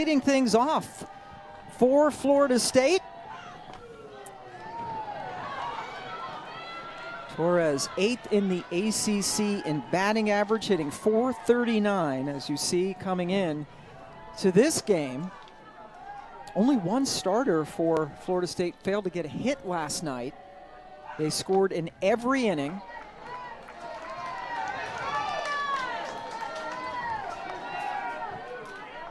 Leading things off for Florida State. Torres 8th in the ACC in batting average, hitting .439 as you see coming in to this game. Only one starter for Florida State failed to get a hit last night. They scored in every inning.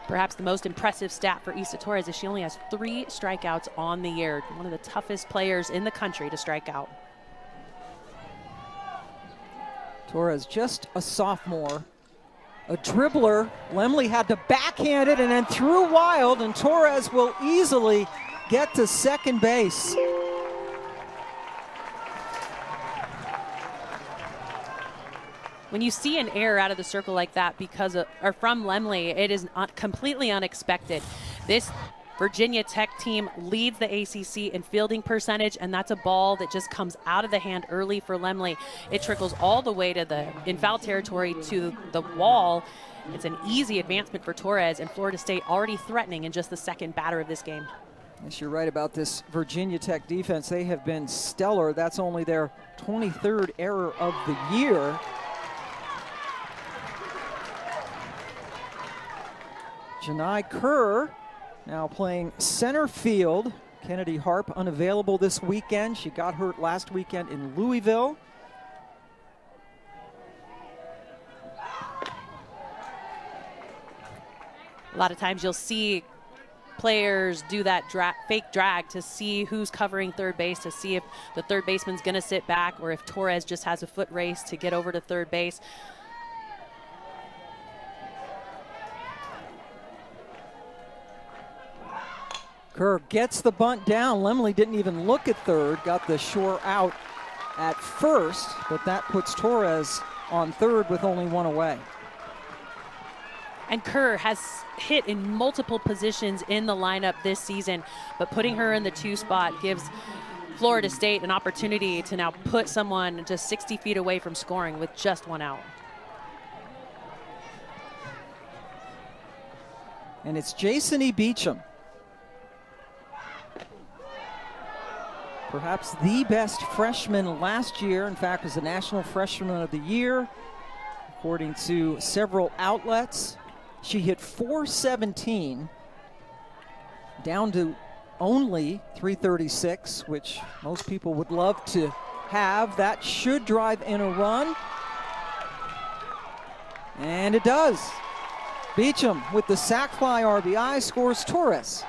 Perhaps the most impressive stat for Issa Torres is she only has 3 strikeouts on the year. One of the toughest players in the country to strike out. Torres, just a sophomore, a dribbler. Lemley had to backhand it and then threw wild, and Torres will easily get to second base. When you see an error out of the circle like that from Lemley, it is completely unexpected. This Virginia Tech team leads the ACC in fielding percentage, and that's a ball that just comes out of the hand early for Lemley. It trickles all the way to in foul territory to the wall. It's an easy advancement for Torres, and Florida State already threatening in just the second batter of this game. Yes, you're right about this Virginia Tech defense. They have been stellar. That's only their 23rd error of the year. Janai Kerr now playing center field. Kennedy Harp unavailable this weekend. She got hurt last weekend in Louisville. A lot of times you'll see players do that fake drag to see who's covering third base, to see if the third baseman's going to sit back or if Torres just has a foot race to get over to third base. Kerr gets the bunt down. Lemley didn't even look at third, got the shore out at first, but that puts Torres on third with only one away. And Kerr has hit in multiple positions in the lineup this season, but putting her in the 2 spot gives Florida State an opportunity to now put someone just 60 feet away from scoring with just 1 out. And it's Jason E. Beecham. Perhaps the best freshman last year. In fact, was the National Freshman of the Year, according to several outlets. She hit .417, down to only .336, which most people would love to have. That should drive in a run. And it does. Beecham with the sac fly RBI scores Torres.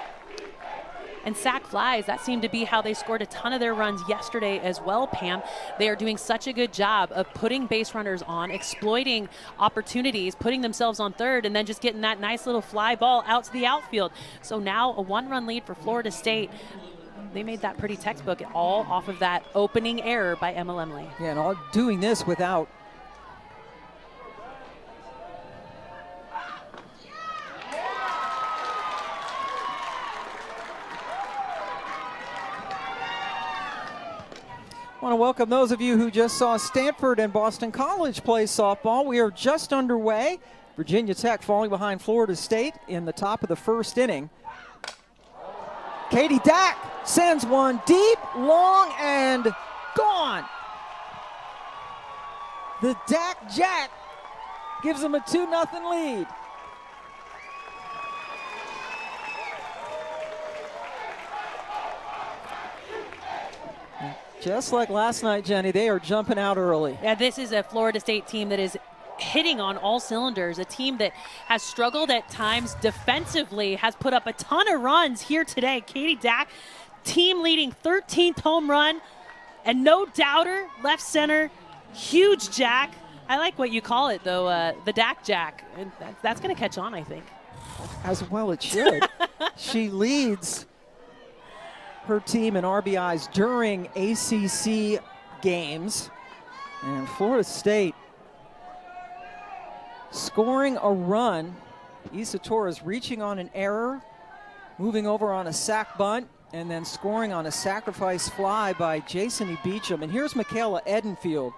And sac flies, that seemed to be how they scored a ton of their runs yesterday as well, Pam. They are doing such a good job of putting base runners on, exploiting opportunities, putting themselves on third, and then just getting that nice little fly ball out to the outfield. So now a 1-run lead for Florida State. They made that pretty textbook, all off of that opening error by Emma Lemley. Yeah, and all doing this without I want to welcome those of you who just saw Stanford and Boston College play softball. We are just underway. Virginia Tech falling behind Florida State in the top of the first inning. Katie Dack sends one deep, long, and gone. The Dack Jack gives them a 2-0 lead. Just like last night, Jenny, they are jumping out early. Yeah, this is a Florida State team that is hitting on all cylinders, a team that has struggled at times defensively, has put up a ton of runs here today. Katie Dack, team leading 13th home run, and no doubter, left center, huge jack. I like what you call it, though, the Dack Jack. And that's going to catch on, I think. As well it should. She leads her team in RBIs during ACC games. And Florida State scoring a run. Issa Torres reaching on an error, moving over on a sac bunt, and then scoring on a sacrifice fly by Jason E. Beecham. And here's Michaela Edenfield,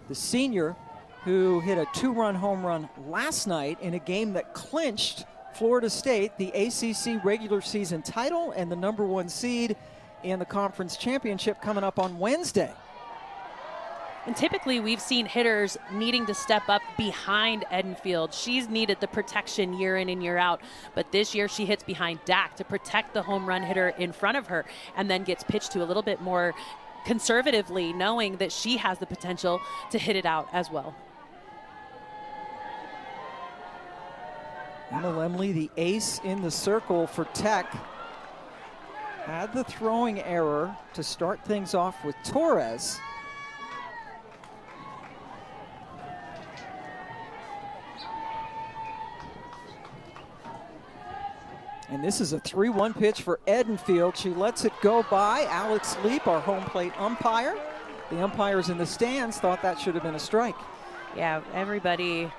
the senior who hit a 2-run home run last night in a game that clinched Florida State the ACC regular season title and the #1 seed in the conference championship coming up on Wednesday. And typically we've seen hitters needing to step up behind Edenfield. She's needed the protection year in and year out, but this year she hits behind Dack to protect the home run hitter in front of her, and then gets pitched to a little bit more conservatively, knowing that she has the potential to hit it out as well. Emma Lemley, the ace in the circle for Tech, had the throwing error to start things off with Torres. And this is a 3-1 pitch for Edenfield. She lets it go by. Alex Leap, our home plate umpire. The umpires in the stands thought that should have been a strike. Yeah, everybody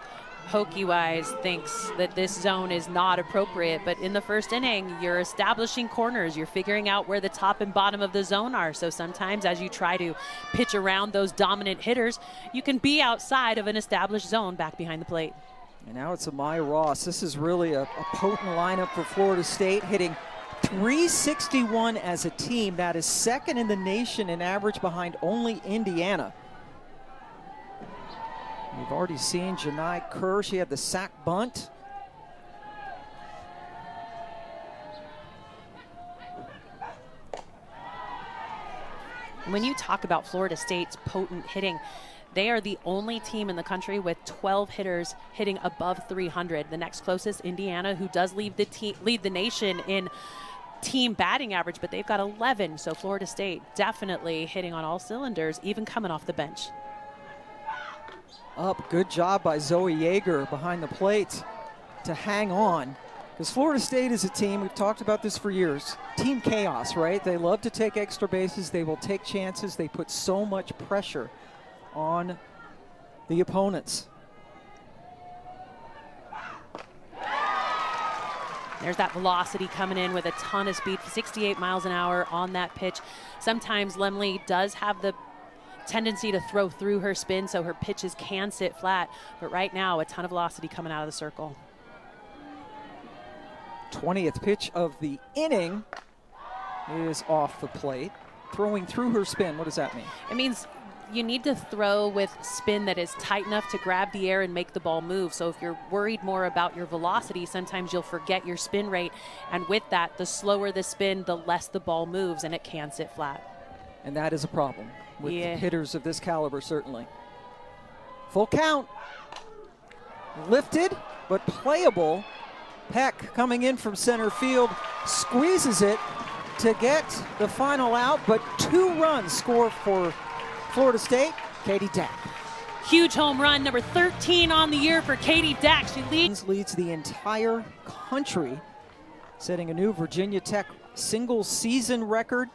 hokey-wise thinks that this zone is not appropriate, but in the first inning, you're establishing corners. You're figuring out where the top and bottom of the zone are. So sometimes as you try to pitch around those dominant hitters, you can be outside of an established zone back behind the plate. And now it's Amaya Ross. This is really a potent lineup for Florida State, hitting .361 as a team. That is second in the nation in average behind only Indiana. We've already seen Janai Kerr. She had the sac bunt. When you talk about Florida State's potent hitting, they are the only team in the country with 12 hitters hitting above 300. The next closest, Indiana, who does lead the nation in team batting average, but they've got 11. So Florida State definitely hitting on all cylinders, even coming off the bench. Up, good job by Zoe Yeager behind the plate to hang on. Because Florida State is a team, we've talked about this for years, team chaos, right? They love to take extra bases, they will take chances, they put so much pressure on the opponents. There's that velocity coming in with a ton of speed, 68 miles an hour on that pitch. Sometimes Lemley does have the tendency to throw through her spin, so her pitches can sit flat, but right now a ton of velocity coming out of the circle. 20th pitch of the inning is off the plate. Throwing through her spin, what does that mean? It means you need to throw with spin that is tight enough to grab the air and make the ball move. So if you're worried more about your velocity, sometimes you'll forget your spin rate. And with that, the slower the spin, the less the ball moves, and it can sit flat. And that is a problem with hitters of this caliber, certainly. Full count. Lifted, but playable. Peck coming in from center field, squeezes it to get the final out, but 2 runs score for Florida State. Katie Dack. Huge home run, number 13 on the year for Katie Dack. She leads the entire country, setting a new Virginia Tech single season record.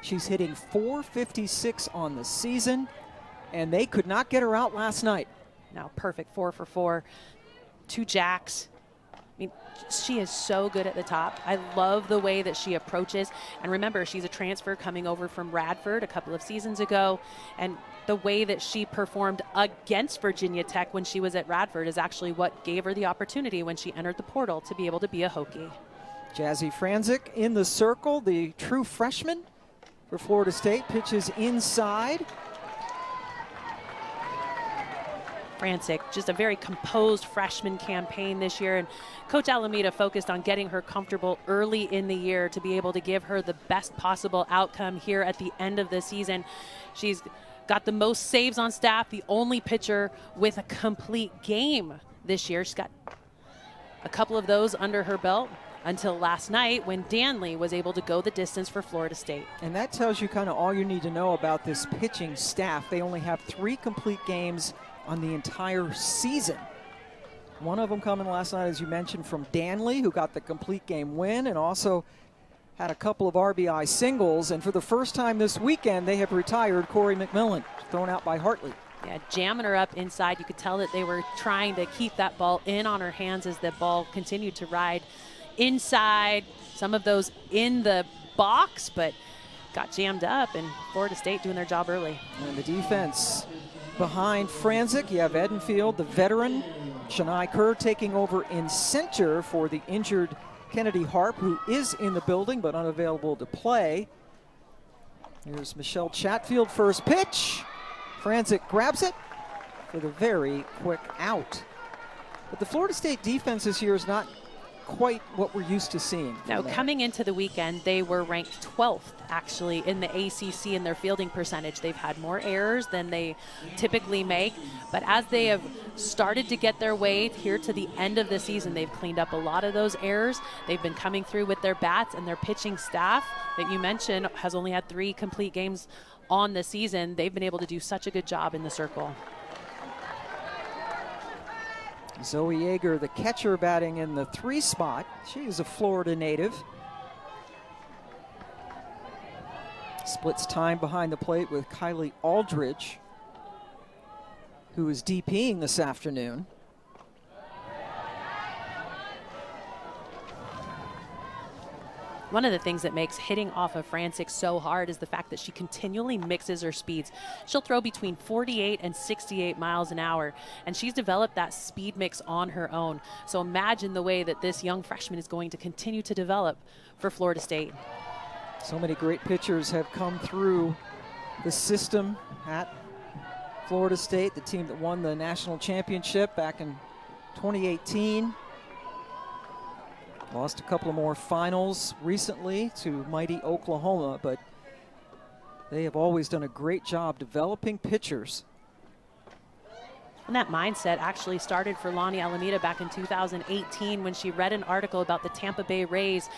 She's hitting .456 on the season, and they could not get her out last night. Now perfect 4 for 4, 2 jacks. I mean, she is so good at the top. I love the way that she approaches. And remember, she's a transfer coming over from Radford a couple of seasons ago. And the way that she performed against Virginia Tech when she was at Radford is actually what gave her the opportunity when she entered the portal to be able to be a Hokie. Jazzy Franzik in the circle, the true freshman for Florida State, pitches inside. Frantic, just a very composed freshman campaign this year, and Coach Alameda focused on getting her comfortable early in the year to be able to give her the best possible outcome here at the end of the season. She's got the most saves on staff, the only pitcher with a complete game this year. She's got a couple of those under her belt until last night when Danley was able to go the distance for Florida State. And that tells you kind of all you need to know about this pitching staff. They only have 3 complete games on the entire season. One of them coming last night, as you mentioned, from Danley, who got the complete game win and also had a couple of RBI singles. And for the first time this weekend, they have retired Corey McMillan, thrown out by Hartley. Yeah, jamming her up inside. You could tell that they were trying to keep that ball in on her hands as the ball continued to ride inside. Some of those in the box, but got jammed up, and Florida State doing their job early. And the defense behind Franzik, you have Edenfield, the veteran, Shania Kerr taking over in center for the injured Kennedy Harp, who is in the building but unavailable to play. Here's Michelle Chatfield, first pitch. Franzik grabs it for the very quick out. But the Florida State defense this year is not quite what we're used to seeing. Now, coming into the weekend, they were ranked 12th, actually, in the ACC in their fielding percentage. They've had more errors than they typically make, but as they have started to get their way here to the end of the season, they've cleaned up a lot of those errors. They've been coming through with their bats, and their pitching staff that you mentioned has only had 3 complete games on the season. They've been able to do such a good job in the circle. Zoe Yeager, the catcher, batting in the 3 spot. She is a Florida native. Splits time behind the plate with Kylie Aldridge, who is DPing this afternoon. One of the things that makes hitting off of Franzik so hard is the fact that she continually mixes her speeds. She'll throw between 48 and 68 miles an hour, and she's developed that speed mix on her own. So imagine the way that this young freshman is going to continue to develop for Florida State. So many great pitchers have come through the system at Florida State, the team that won the national championship back in 2018. Lost a couple of more finals recently to mighty Oklahoma, but they have always done a great job developing pitchers. And that mindset actually started for Lonnie Alameda back in 2018 when she read an article about the Tampa Bay Rays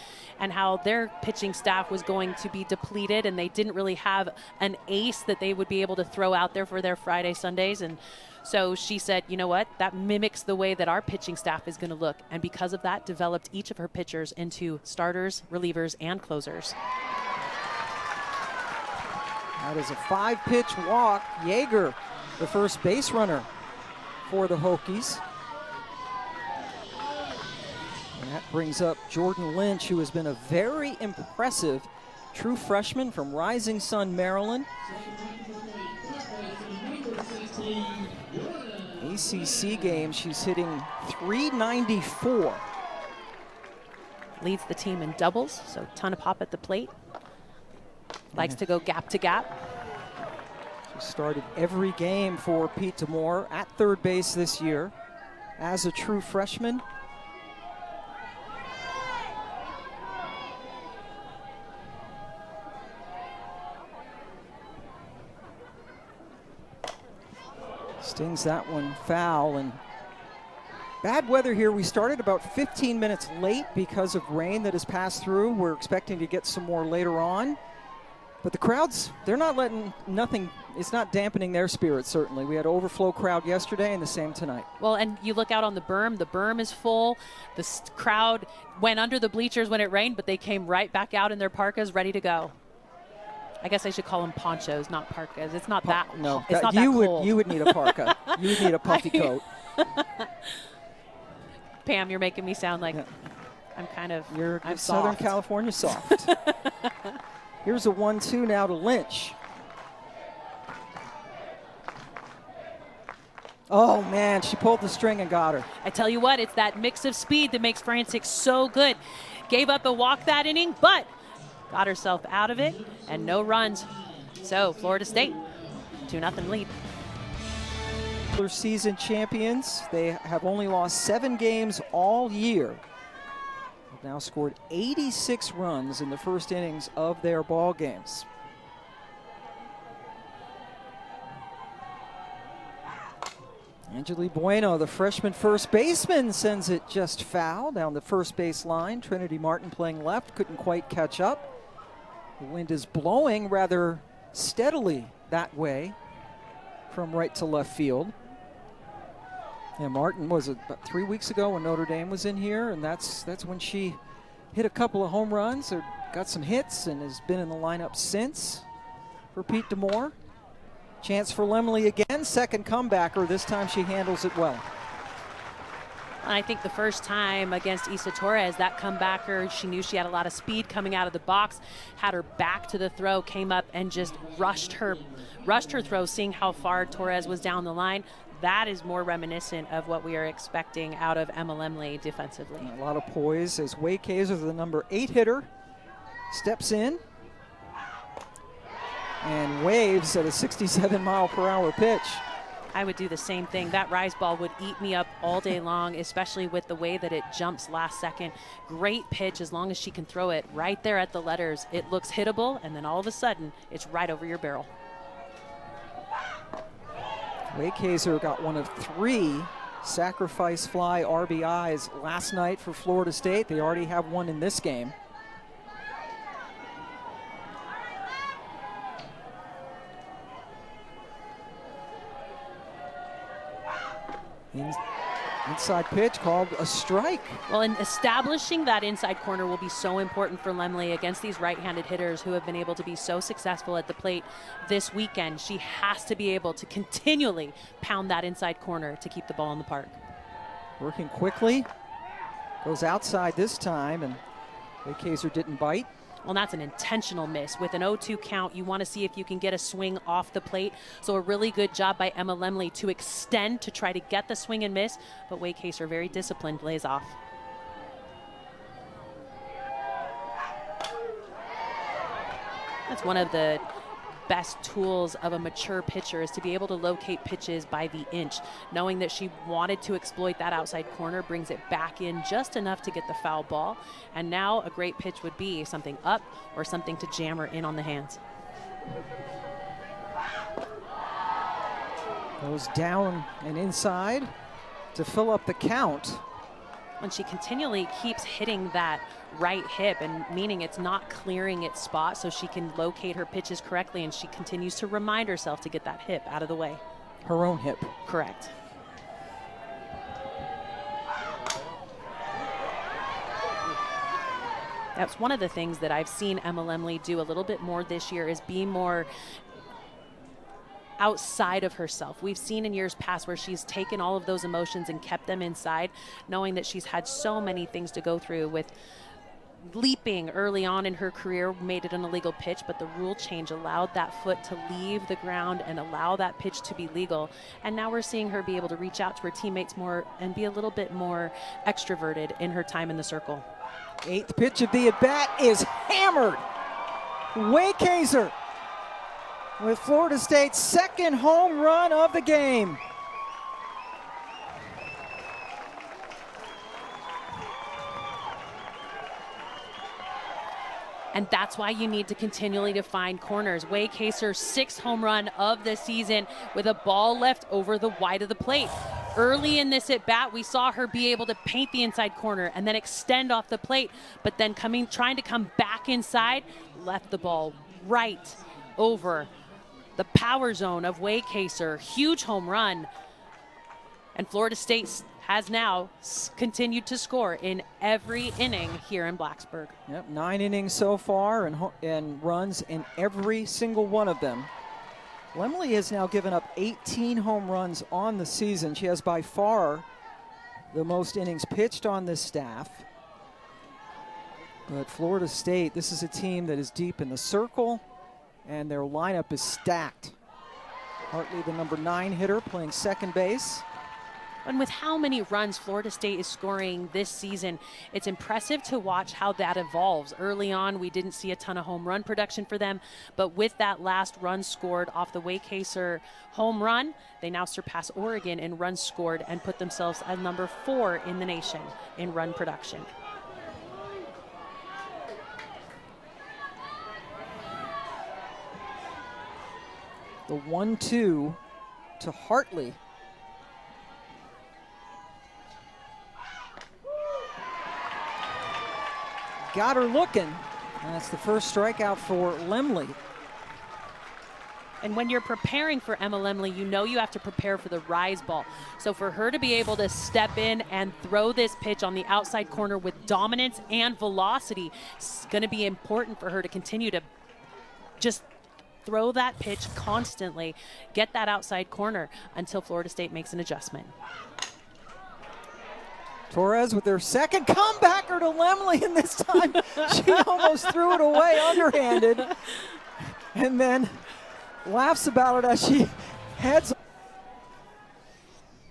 and how their pitching staff was going to be depleted and they didn't really have an ace that they would be able to throw out there for their Friday, Sundays. And so she said, you know what, that mimics the way that our pitching staff is going to look. And because of that, developed each of her pitchers into starters, relievers, and closers. That is a 5-pitch walk. Yeager, the first base runner for the Hokies. And that brings up Jordan Lynch, who has been a very impressive true freshman from Rising Sun, Maryland. ACC game, she's hitting .394. Leads the team in doubles, so ton of pop at the plate. Likes to go gap to gap. She started every game for Pete Demore at third base this year as a true freshman. Stings that one foul, and bad weather here. We started about 15 minutes late because of rain that has passed through. We're expecting to get some more later on. But the crowds, they're not letting nothing, it's not dampening their spirits, certainly. We had an overflow crowd yesterday and the same tonight. Well, and you look out on the berm is full. The crowd went under the bleachers when it rained, but they came right back out in their parkas ready to go. I guess I should call them ponchos, not parkas. It's not that. No, it's not that cold. You would need a parka. You would need a puffy coat. Pam, you're making me sound like I'm kind of. I'm Southern soft. California soft. Here's a 1-2 now to Lynch. Oh man, she pulled the string and got her. I tell you what, it's that mix of speed that makes Franzik so good. Gave up a walk that inning, but got herself out of it, and no runs. So Florida State, 2-0 lead. Season champions. They have only lost 7 games all year. They've now scored 86 runs in the first innings of their ball games. Angeli Bueno, the freshman first baseman, sends it just foul down the first base line. Trinity Martin playing left, couldn't quite catch up. The wind is blowing rather steadily that way from right to left field. Yeah, Martin was about 3 weeks ago when Notre Dame was in here, and that's when she hit a couple of home runs or got some hits and has been in the lineup since for Pete Demore. Chance for Lemley again, second comebacker. This time she handles it well. And I think the first time against Isa Torres, that comebacker, she knew she had a lot of speed coming out of the box, had her back to the throw, came up and just rushed her throw, seeing how far Torres was down the line. That is more reminiscent of what we are expecting out of Emma Lemley defensively. And a lot of poise as Wacaser, the number 8 hitter, steps in and waves at a 67-mile-per-hour pitch. I would do the same thing. That rise ball would eat me up all day long, especially with the way that it jumps last second. Great pitch as long as she can throw it right there at the letters. It looks hittable, and then all of a sudden, it's right over your barrel. Wacaser got one of 3 sacrifice fly RBIs last night for Florida State. They already have one in this game. Inside pitch called a strike. Well, and establishing that inside corner will be so important for Lemley against these right-handed hitters who have been able to be so successful at the plate this weekend. She has to be able to continually pound that inside corner to keep the ball in the park. Working quickly, goes outside this time, and Wacaser didn't bite. Well, that's an intentional miss. With an 0-2 count, you want to see if you can get a swing off the plate. So a really good job by Emma Lemley to extend to try to get the swing and miss, but Wacaser, very disciplined, lays off. That's one of the best tools of a mature pitcher, is to be able to locate pitches by the inch. Knowing that she wanted to exploit that outside corner brings it back in just enough to get the foul ball. And now a great pitch would be something up or something to jam her in on the hands. Goes down and inside to fill up the count. And she continually keeps hitting that right hip, and meaning it's not clearing its spot, so she can locate her pitches correctly, and she continues to remind herself to get that hip out of the way. Her own hip. Correct. That's one of the things that I've seen Emma Lemley do a little bit more this year, is be more outside of herself. We've seen in years past where she's taken all of those emotions and kept them inside, knowing that she's had so many things to go through with leaping early on in her career, made it an illegal pitch, but the rule change allowed that foot to leave the ground and allow that pitch to be legal. And now we're seeing her be able to reach out to her teammates more and be a little bit more extroverted in her time in the circle. 8th pitch of the at-bat is hammered. Wacaser with Florida State's 2nd home run of the game. And that's why you need to continually to find corners. Wacaser's 6th home run of the season with a ball left over the wide of the plate. Early in this at bat, we saw her be able to paint the inside corner and then extend off the plate, but then trying to come back inside, left the ball right over the power zone of Wacaser. Huge home run. And Florida State has now continued to score in every inning here in Blacksburg. Yep, 9 innings so far and runs in every single one of them. Lemley has now given up 18 home runs on the season. She has by far the most innings pitched on this staff. But Florida State, this is a team that is deep in the circle, and their lineup is stacked. Hartley, the number 9 hitter, playing second base. And with how many runs Florida State is scoring this season, it's impressive to watch how that evolves. Early on, we didn't see a ton of home run production for them, but with that last run scored off the Wacaser home run, they now surpass Oregon in runs scored and put themselves at number 4 in the nation in run production. The 1-2 to Hartley. Got her looking. That's the first strikeout for Lemley. And when you're preparing for Emma Lemley, you know you have to prepare for the rise ball. So for her to be able to step in and throw this pitch on the outside corner with dominance and velocity, it's going to be important for her to continue to just throw that pitch constantly, get that outside corner until Florida State makes an adjustment. Torres with their second comebacker to Lemley, and this time she almost threw it away underhanded and then laughs about it as she heads.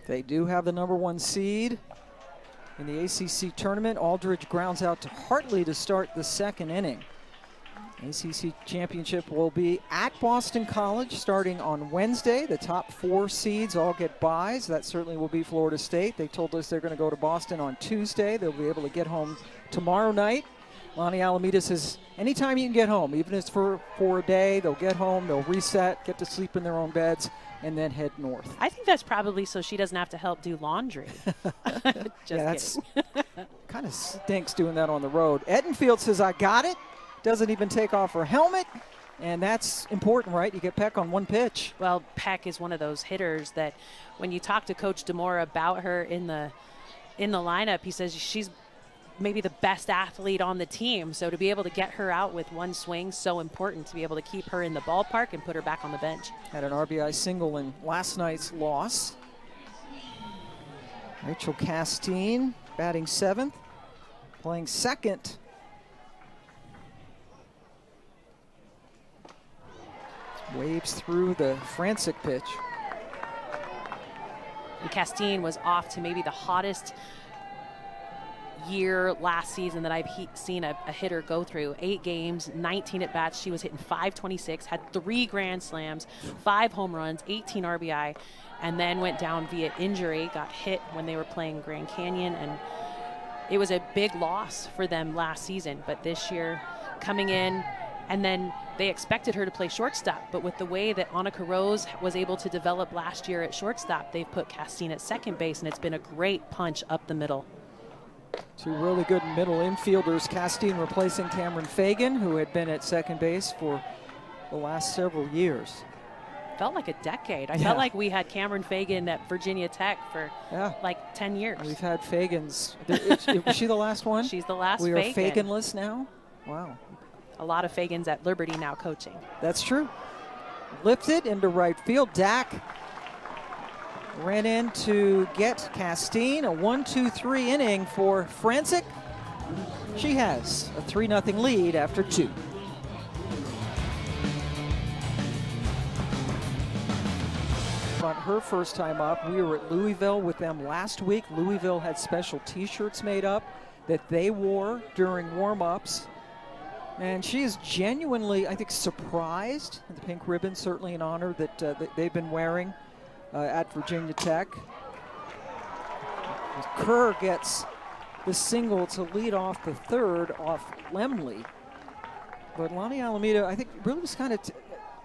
They do have the #1 seed in the ACC tournament. Aldridge grounds out to Hartley to start the second inning. ACC championship will be at Boston College starting on Wednesday. The top 4 seeds all get byes. That certainly will be Florida State. They told us they're going to go to Boston on Tuesday. They'll be able to get home tomorrow night. Lonnie Alameda says anytime you can get home, even if it's for a day, they'll get home, they'll reset, get to sleep in their own beds, and then head north. I think that's probably so she doesn't have to help do laundry. Just kidding. Kind of stinks doing that on the road. Edenfield says, I got it. Doesn't even take off her helmet. And that's important, right? You get Peck on 1 pitch. Well, Peck is one of those hitters that when you talk to Coach DeMora about her in the lineup, he says she's maybe the best athlete on the team. So to be able to get her out with 1 swing, so important to be able to keep her in the ballpark and put her back on the bench. Had an RBI single in last night's loss. Rachel Castine batting 7th, playing 2nd. Waves through the Francic pitch. And Castine was off to maybe the hottest year last season that I've seen a hitter go through. 8 games, 19 at bats. She was hitting .526, had 3 grand slams, 5 home runs, 18 RBI, and then went down via injury, got hit when they were playing Grand Canyon, and it was a big loss for them last season. But this year, coming in, and then they expected her to play shortstop, but with the way that Annika Rose was able to develop last year at shortstop, they've put Castine at second base, and it's been a great punch up the middle. 2 really good middle infielders. Castine replacing Cameron Fagan, who had been at second base for the last several years. Felt like a decade. I felt like we had Cameron Fagan at Virginia Tech for like 10 years. We've had Fagans. Was she the last one? She's the last We Fagan. are Faganless now? Wow. A lot of Fagans at Liberty now coaching. That's true. Lifted into right field. Dack ran in to get Castine. A 1-2-3 inning for Francic. She has a 3-0 lead after 2. On her first time up, we were at Louisville with them last week. Louisville had special t-shirts made up that they wore during warm-ups. And she is genuinely, I think, surprised. The pink ribbon, certainly an honor that they've been wearing at Virginia Tech. Kerr gets the single to lead off the 3rd off Lemley. But Lonnie Alameda, I think, really was kind of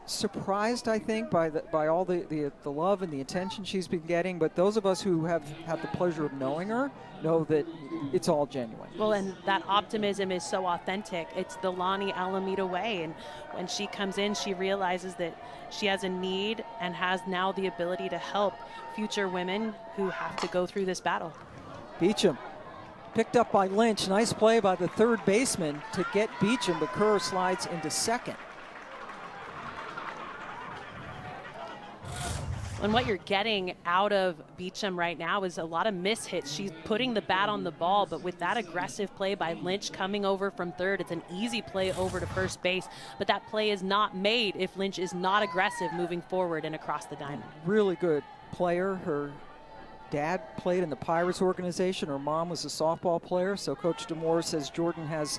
surprised, I think, by all the love and the attention she's been getting. But those of us who have had the pleasure of knowing her know that it's all genuine. Well, and that optimism is so authentic. It's the Lonnie Alameda way. And when she comes in, she realizes that she has a need and has now the ability to help future women who have to go through this battle. Beecham picked up by Lynch. Nice play by the 3rd baseman to get Beecham, but Kerr slides into second. And what you're getting out of Beecham right now is a lot of mishits. She's putting the bat on the ball, but with that aggressive play by Lynch coming over from 3rd, it's an easy play over to first base. But that play is not made if Lynch is not aggressive moving forward and across the diamond. Really good player. Her dad played in the Pirates organization. Her mom was a softball player, so Coach DeMore says Jordan has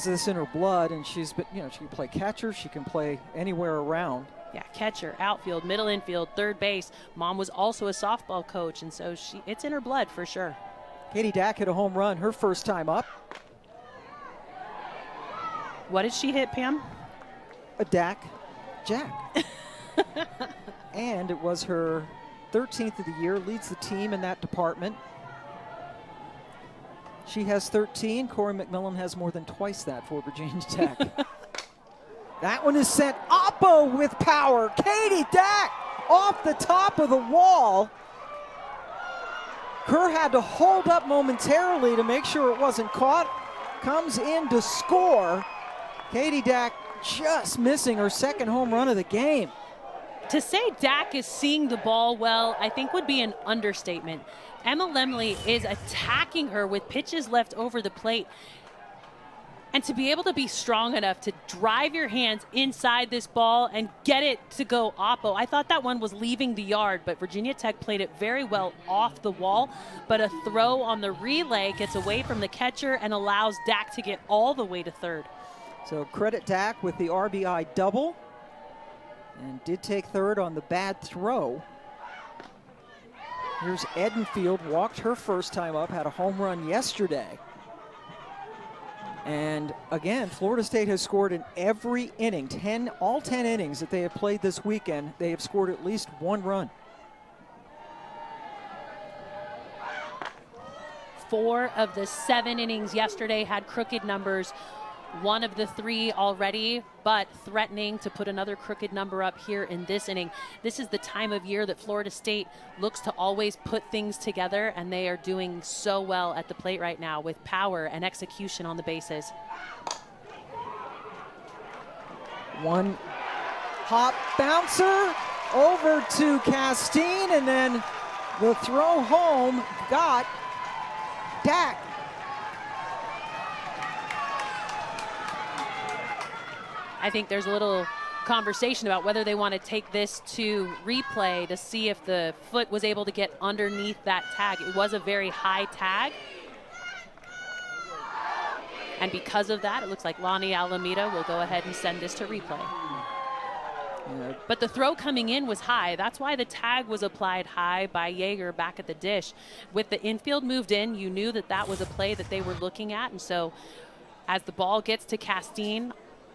this in her blood, and she's been, she can play catcher, she can play anywhere around. Yeah, catcher, outfield, middle infield, 3rd base. Mom was also a softball coach, and so it's in her blood for sure. Katie Dack hit a home run her first time up. What did she hit, Pam? A Dack Jack. And it was her 13th of the year, leads the team in that department. She has 13. Corey McMillan has more than twice that for Virginia Tech. That one is sent oppo with power. Katie Dack off the top of the wall. Kerr had to hold up momentarily to make sure it wasn't caught. Comes in to score. Katie Dack just missing her 2nd home run of the game. To say Dack is seeing the ball well, I think would be an understatement. Emma Lemley is attacking her with pitches left over the plate. And to be able to be strong enough to drive your hands inside this ball and get it to go oppo. I thought that one was leaving the yard, but Virginia Tech played it very well off the wall. But a throw on the relay gets away from the catcher and allows Dack to get all the way to third. So credit Dack with the RBI double, and did take third on the bad throw. Here's Edenfield, walked her first time up, had a home run yesterday. And again, Florida State has scored in every inning, all 10 innings that they have played this weekend. They have scored at least one run. 4 of the 7 innings yesterday had crooked numbers. 1 of the 3 already, but threatening to put another crooked number up here in this inning. This is the time of year that Florida State looks to always put things together, and they are doing so well at the plate right now with power and execution on the bases. One hop bouncer over to Castine, and then the throw home got Dack. I think there's a little conversation about whether they want to take this to replay to see if the foot was able to get underneath that tag. It was a very high tag. And because of that, it looks like Lonnie Alameda will go ahead and send this to replay. Yeah. But the throw coming in was high. That's why the tag was applied high by Yeager back at the dish. With the infield moved in, you knew that that was a play that they were looking at. And so as the ball gets to Castine,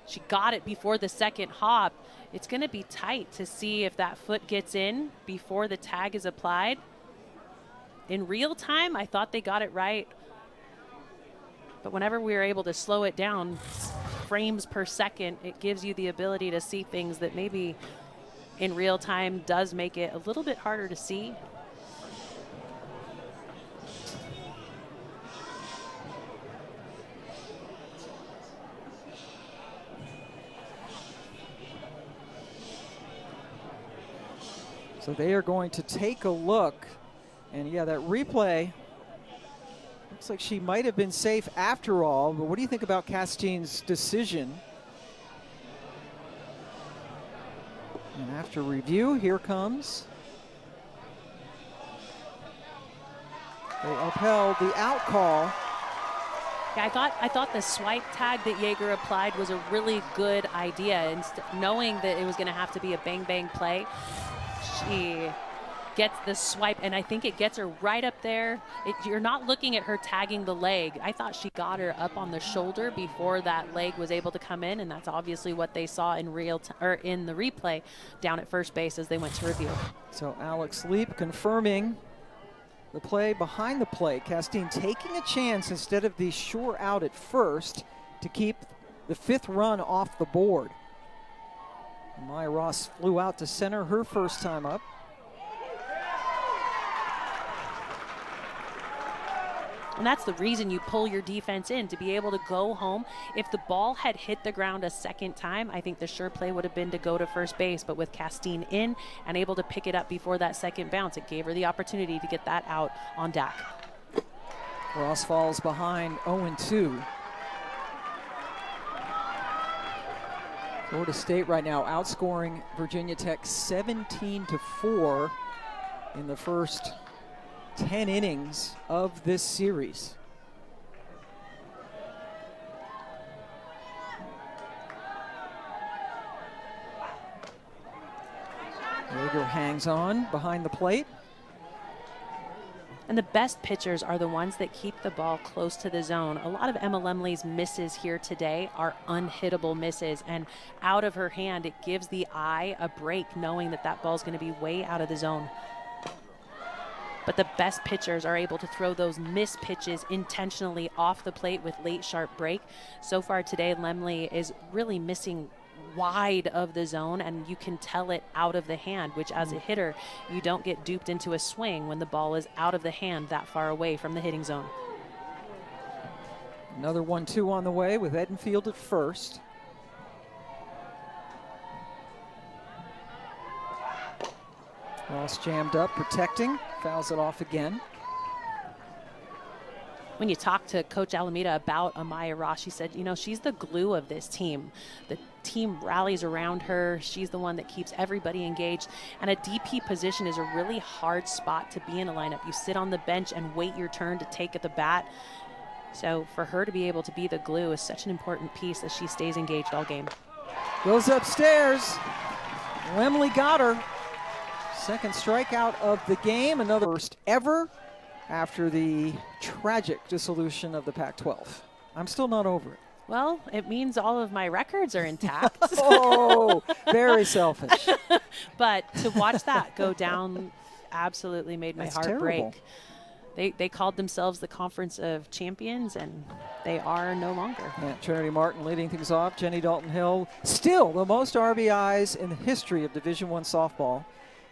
she got it before the second hop. It's going to be tight to see if that foot gets in before the tag is applied. In real time, I thought they got it right. But whenever we were able to slow it down, frames per second, it gives you the ability to see things that maybe in real time does make it a little bit harder to see. So they are going to take a look, and yeah, that replay looks like she might have been safe after all, but what do you think about Castine's decision? And after review, here comes. They upheld the out call. Yeah, I thought the swipe tag that Yeager applied was a really good idea. And knowing that it was going to have to be a bang-bang play, she gets the swipe, and I think it gets her right up there. You're not looking at her tagging the leg. I thought she got her up on the shoulder before that leg was able to come in, and that's obviously what they saw in in the replay down at first base as they went to review. So Alex Leap confirming the play behind the plate. Castine taking a chance instead of the sure out at first to keep the 5th run off the board. Maya Ross flew out to center her first time up. And that's the reason you pull your defense in, to be able to go home. If the ball had hit the ground a second time, I think the sure play would have been to go to first base. But with Castine in and able to pick it up before that second bounce, it gave her the opportunity to get that out on Dack. Ross falls behind 0-2. Florida State right now outscoring Virginia Tech 17-4 in the first 10 innings of this series. Yeager hangs on behind the plate. And the best pitchers are the ones that keep the ball close to the zone. A lot of Emma Lemley's misses here today are unhittable misses, and out of her hand, it gives the eye a break knowing that that ball's going to be way out of the zone. But the best pitchers are able to throw those missed pitches intentionally off the plate with late sharp break. So far today, Lemley is really missing wide of the zone, and you can tell it out of the hand, which as a hitter, you don't get duped into a swing when the ball is out of the hand that far away from the hitting zone. Another 1-2 on the way with Edenfield at first. Ross jammed up, protecting, fouls it off again. when you talk to Coach Alameda about Amaya Ross, she said, you know, she's the glue of this team. The team rallies around her. She's the one that keeps everybody engaged. And a DP position is a really hard spot to be in a lineup. You sit on the bench and wait your turn to take at the bat. So for her to be able to be the glue is such an important piece as she stays engaged all game. Goes upstairs. Lemley got her. Second strikeout of the game. Another first ever after the tragic dissolution of the Pac-12. I'm still not over it. Well, it means all of my records are intact. Oh, very selfish. But to watch that go down absolutely made my heart terrible. break. They called themselves the Conference of Champions, and they are no longer. Yeah, Trinity Martin leading things off. Jenny Dalton-Hill, still the most RBIs in the history of Division I softball,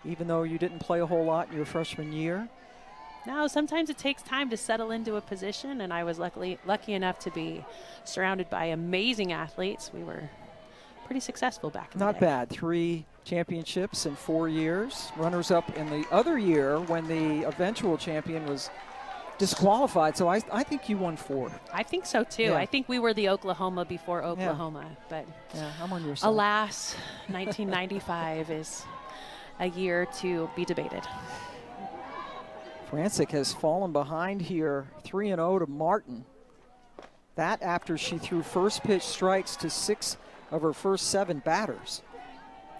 even though you didn't play a whole lot in your freshman year. No, sometimes it takes time to settle into a position, and I was lucky enough to be surrounded by amazing athletes. We were pretty successful back in the day. Not bad. 3 championships in 4 years. Runners-up in the other year when the eventual champion was disqualified. So I think you won 4. I think so, too. Yeah. I think we were the Oklahoma before Oklahoma. Yeah. But yeah, I'm on your side. Alas, 1995 is a year to be debated. Francic has fallen behind here 3-0 to Martin. That after she threw first pitch strikes to 6 of her first 7 batters.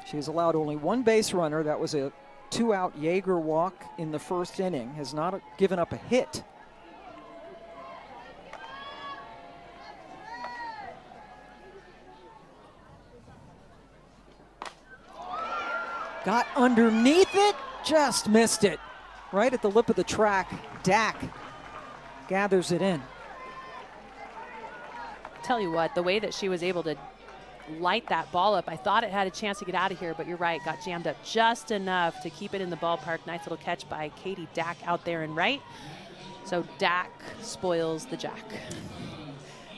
She has allowed only 1 base runner. That was a 2-out Jaeger walk in the first inning. Has not given up a hit. Got underneath it, just missed it. Right at the lip of the track, Dack gathers it in. Tell you what, the way that she was able to light that ball up, I thought it had a chance to get out of here, but you're right, got jammed up just enough to keep it in the ballpark. Nice little catch by Katie Dack out there and right. So Dack spoils the Jack.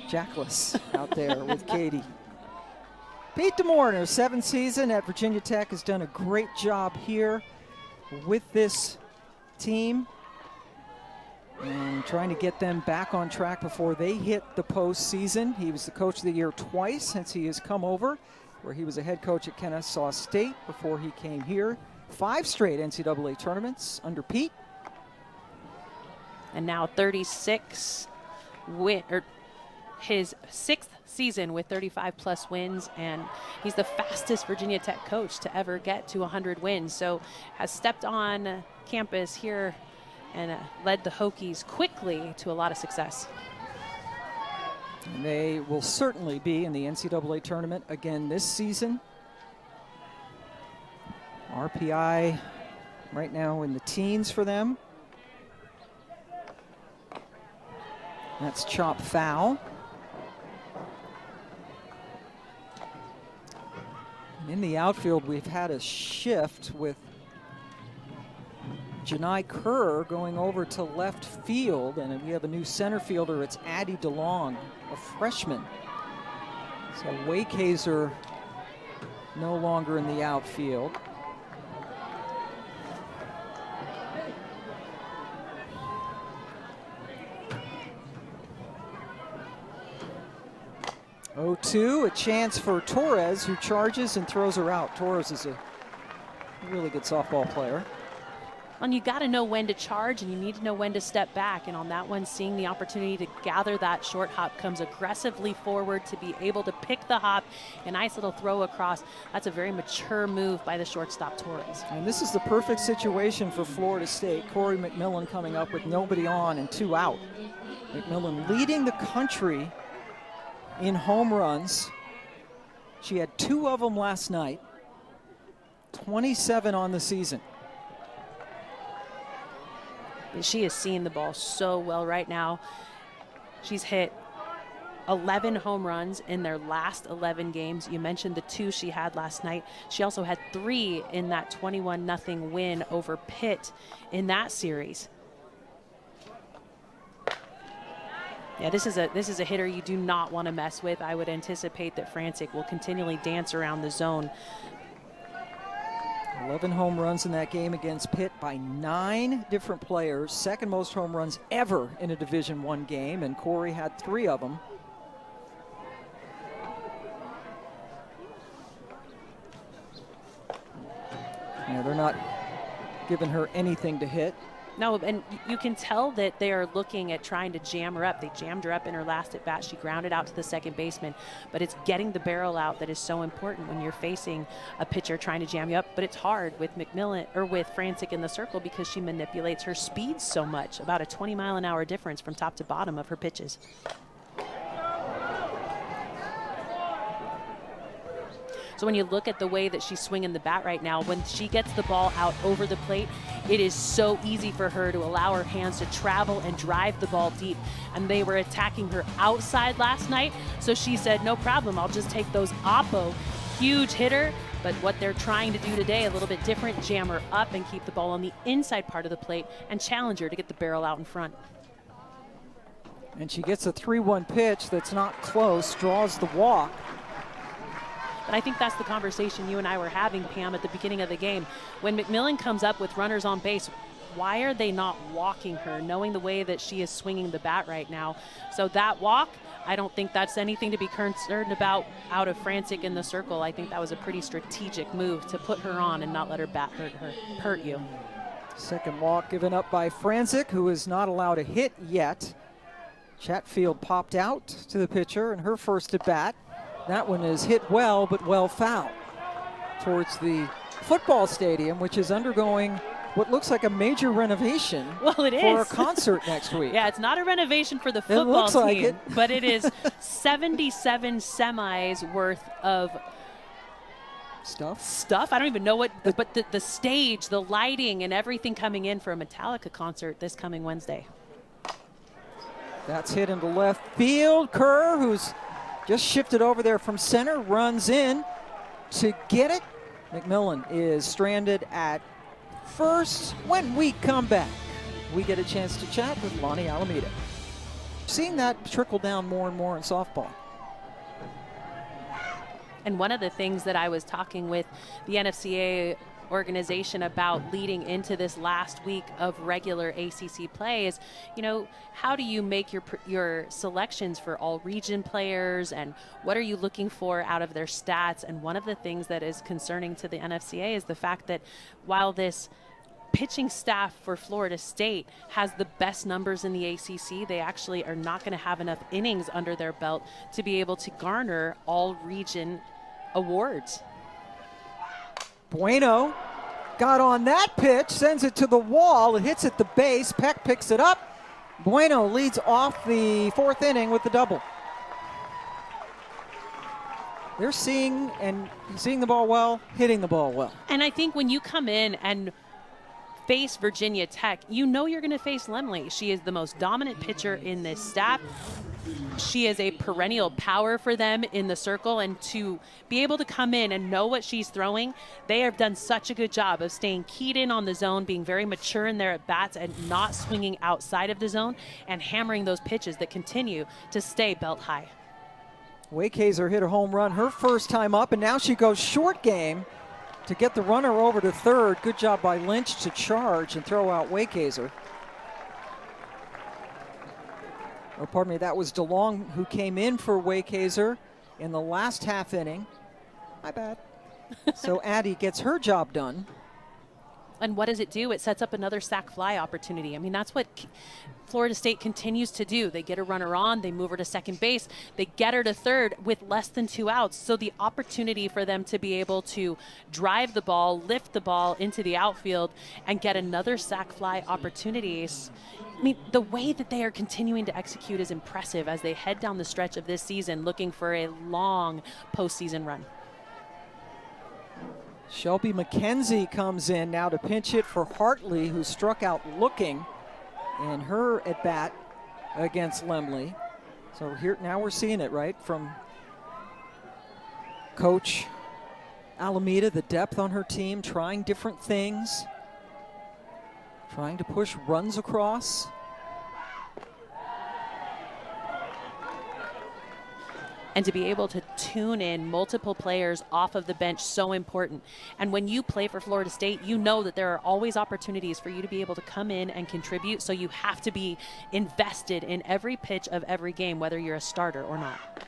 Jackless out there with Katie. Pete DeMore in her 7th season at Virginia Tech has done a great job here with this team and trying to get them back on track before they hit the postseason. He was the coach of the year twice since he has come over, where he was a head coach at Kennesaw State before he came here. 5 straight NCAA tournaments under Pete. And now 36 his 6th season with 35+ wins, and he's the fastest Virginia Tech coach to ever get to 100 wins. So has stepped on campus here and led the Hokies quickly to a lot of success. And they will certainly be in the NCAA tournament again this season. RPI right now in the teens for them. That's chop foul. And in the outfield, we've had a shift with Janai Kerr going over to left field, and we have a new center fielder. It's Addie DeLong, a freshman. So Wacaser no longer in the outfield. Oh-2, a chance for Torres, who charges and throws her out. Torres is a really good softball player. And you got to know when to charge, and you need to know when to step back. And on that one, seeing the opportunity to gather that short hop, comes aggressively forward to be able to pick the hop. A nice little throw across. That's a very mature move by the shortstop, Torres. And this is the perfect situation for Florida State. Corey McMillan coming up with nobody on and 2 out. McMillan leading the country in home runs. She had 2 of them last night. 27 on the season. She is seeing the ball so well right now. She's hit 11 home runs in their last 11 games. You mentioned the 2 she had last night. She also had 3 in that 21-0 win over Pitt in that series. Yeah, this is a hitter you do not want to mess with. I would anticipate that Francic will continually dance around the zone. 11 home runs in that game against Pitt by 9 different players. Second most home runs ever in a Division I game, and Corey had 3 of them. Yeah, they're not giving her anything to hit. No, and you can tell that they are looking at trying to jam her up. They jammed her up in her last at bat. She grounded out to the second baseman, but it's getting the barrel out that is so important when you're facing a pitcher trying to jam you up. But it's hard with McMillan or with Frantic in the circle because she manipulates her speed so much, about a 20-mile-an-hour difference from top to bottom of her pitches. So when you look at the way that she's swinging the bat right now, when she gets the ball out over the plate, it is so easy for her to allow her hands to travel and drive the ball deep. And they were attacking her outside last night, so she said, no problem, I'll just take those oppo. Huge hitter, but what they're trying to do today, a little bit different, jam her up and keep the ball on the inside part of the plate and challenge her to get the barrel out in front. And she gets a 3-1 pitch that's not close, draws the walk. But I think that's the conversation you and I were having, Pam, at the beginning of the game. When McMillan comes up with runners on base, why are they not walking her, knowing the way that she is swinging the bat right now? So that walk, I don't think that's anything to be concerned about out of Frantic in the circle. I think that was a pretty strategic move to put her on and not let her bat hurt you. Second walk given up by Frantic, who is not allowed a hit yet. Chatfield popped out to the pitcher in her first at bat. That one is hit well, but well foul towards the football stadium, which is undergoing what looks like a major renovation for a concert next week. Yeah, it's not a renovation for the football team, like it. But it is 77 semis worth of stuff. I don't even know what, but the stage, the lighting, and everything coming in for a Metallica concert this coming Wednesday. That's hit into left field. Kerr, who's just shifted over there from center, runs in to get it. McMillan is stranded at first. When we come back, we get a chance to chat with Lonnie Alameda. Seeing that trickle down more and more in softball. And one of the things that I was talking with the NFCA organization about leading into this last week of regular ACC play is, you know, how do you make your selections for all region players, and what are you looking for out of their stats? And one of the things that is concerning to the NFCA is the fact that while this pitching staff for Florida State has the best numbers in the ACC, they actually are not going to have enough innings under their belt to be able to garner all region awards. Bueno got on that pitch, sends it to the wall. It hits at the base. Peck picks it up. Bueno leads off the 4th inning with the double. They're seeing the ball well, hitting the ball well. And I think when you come in and face Virginia Tech, you know you're going to face Lemley. She is the most dominant pitcher in this staff. She is a perennial power for them in the circle, and to be able to come in and know what she's throwing, they have done such a good job of staying keyed in on the zone, being very mature in their at-bats and not swinging outside of the zone and hammering those pitches that continue to stay belt high. Wacaser hit a home run her first time up, and now she goes short game to get the runner over to third. Good job by Lynch to charge and throw out Wacaser. Or pardon me, that was DeLong who came in for Wacaser in the last half inning. My bad. So Addie gets her job done. And what does it do? It sets up another sac fly opportunity. I mean, that's what Florida State continues to do. They get a runner on, they move her to second base, they get her to third with less than 2 outs. So the opportunity for them to be able to drive the ball, lift the ball into the outfield, and get another sac fly opportunities. I mean, the way that they are continuing to execute is impressive as they head down the stretch of this season looking for a long postseason run. Shelby McKenzie comes in now to pinch hit for Hartley, who struck out looking in her at-bat against Lemley. So here now we're seeing it, right, from Coach Alameda, the depth on her team, trying different things, trying to push runs across. And to be able to tune in multiple players off of the bench, so important. And when you play for Florida State, you know that there are always opportunities for you to be able to come in and contribute. So you have to be invested in every pitch of every game, whether you're a starter or not.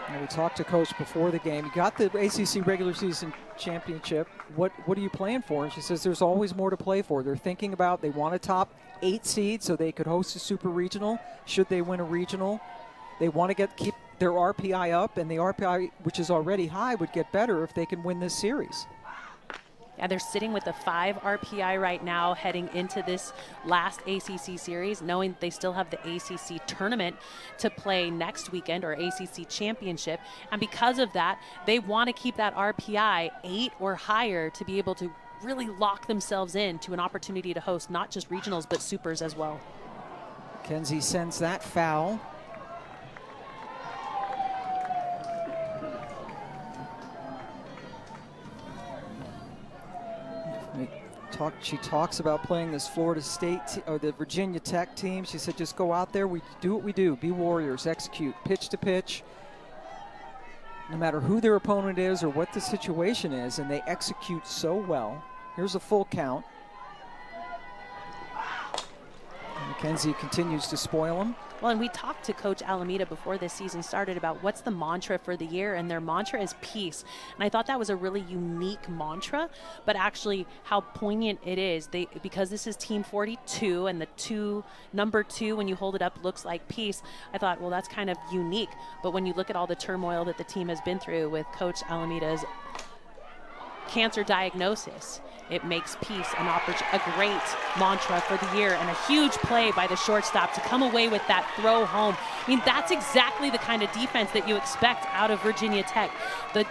And we talked to Coach before the game. You got the ACC regular season championship. What are you playing for? And she says there's always more to play for. They're thinking about, they want a top 8 seed so they could host a super regional should they win a regional. They want to keep their RPI up, and the RPI, which is already high, would get better if they can win this series. Yeah, they're sitting with a 5 RPI right now heading into this last ACC series, knowing they still have the ACC tournament to play next weekend, or ACC championship. And because of that, they want to keep that RPI 8 or higher to be able to really lock themselves in to an opportunity to host not just regionals, but supers as well. Kenzie sends that foul. She talks about playing this Florida State or the Virginia Tech team. She said, just go out there, we do what we do, be warriors, execute, pitch to pitch, no matter who their opponent is or what the situation is, and they execute so well. Here's a full count. And Mackenzie continues to spoil them. Well, and we talked to Coach Alameda before this season started about what's the mantra for the year, and their mantra is peace. And I thought that was a really unique mantra, but actually how poignant it is. Because this is Team 42, and the number 2, when you hold it up, looks like peace. I thought, well, that's kind of unique. But when you look at all the turmoil that the team has been through with Coach Alameda's cancer diagnosis, it makes peace a great mantra for the year, and a huge play by the shortstop to come away with that throw home. I mean, that's exactly the kind of defense that you expect out of Virginia Tech. The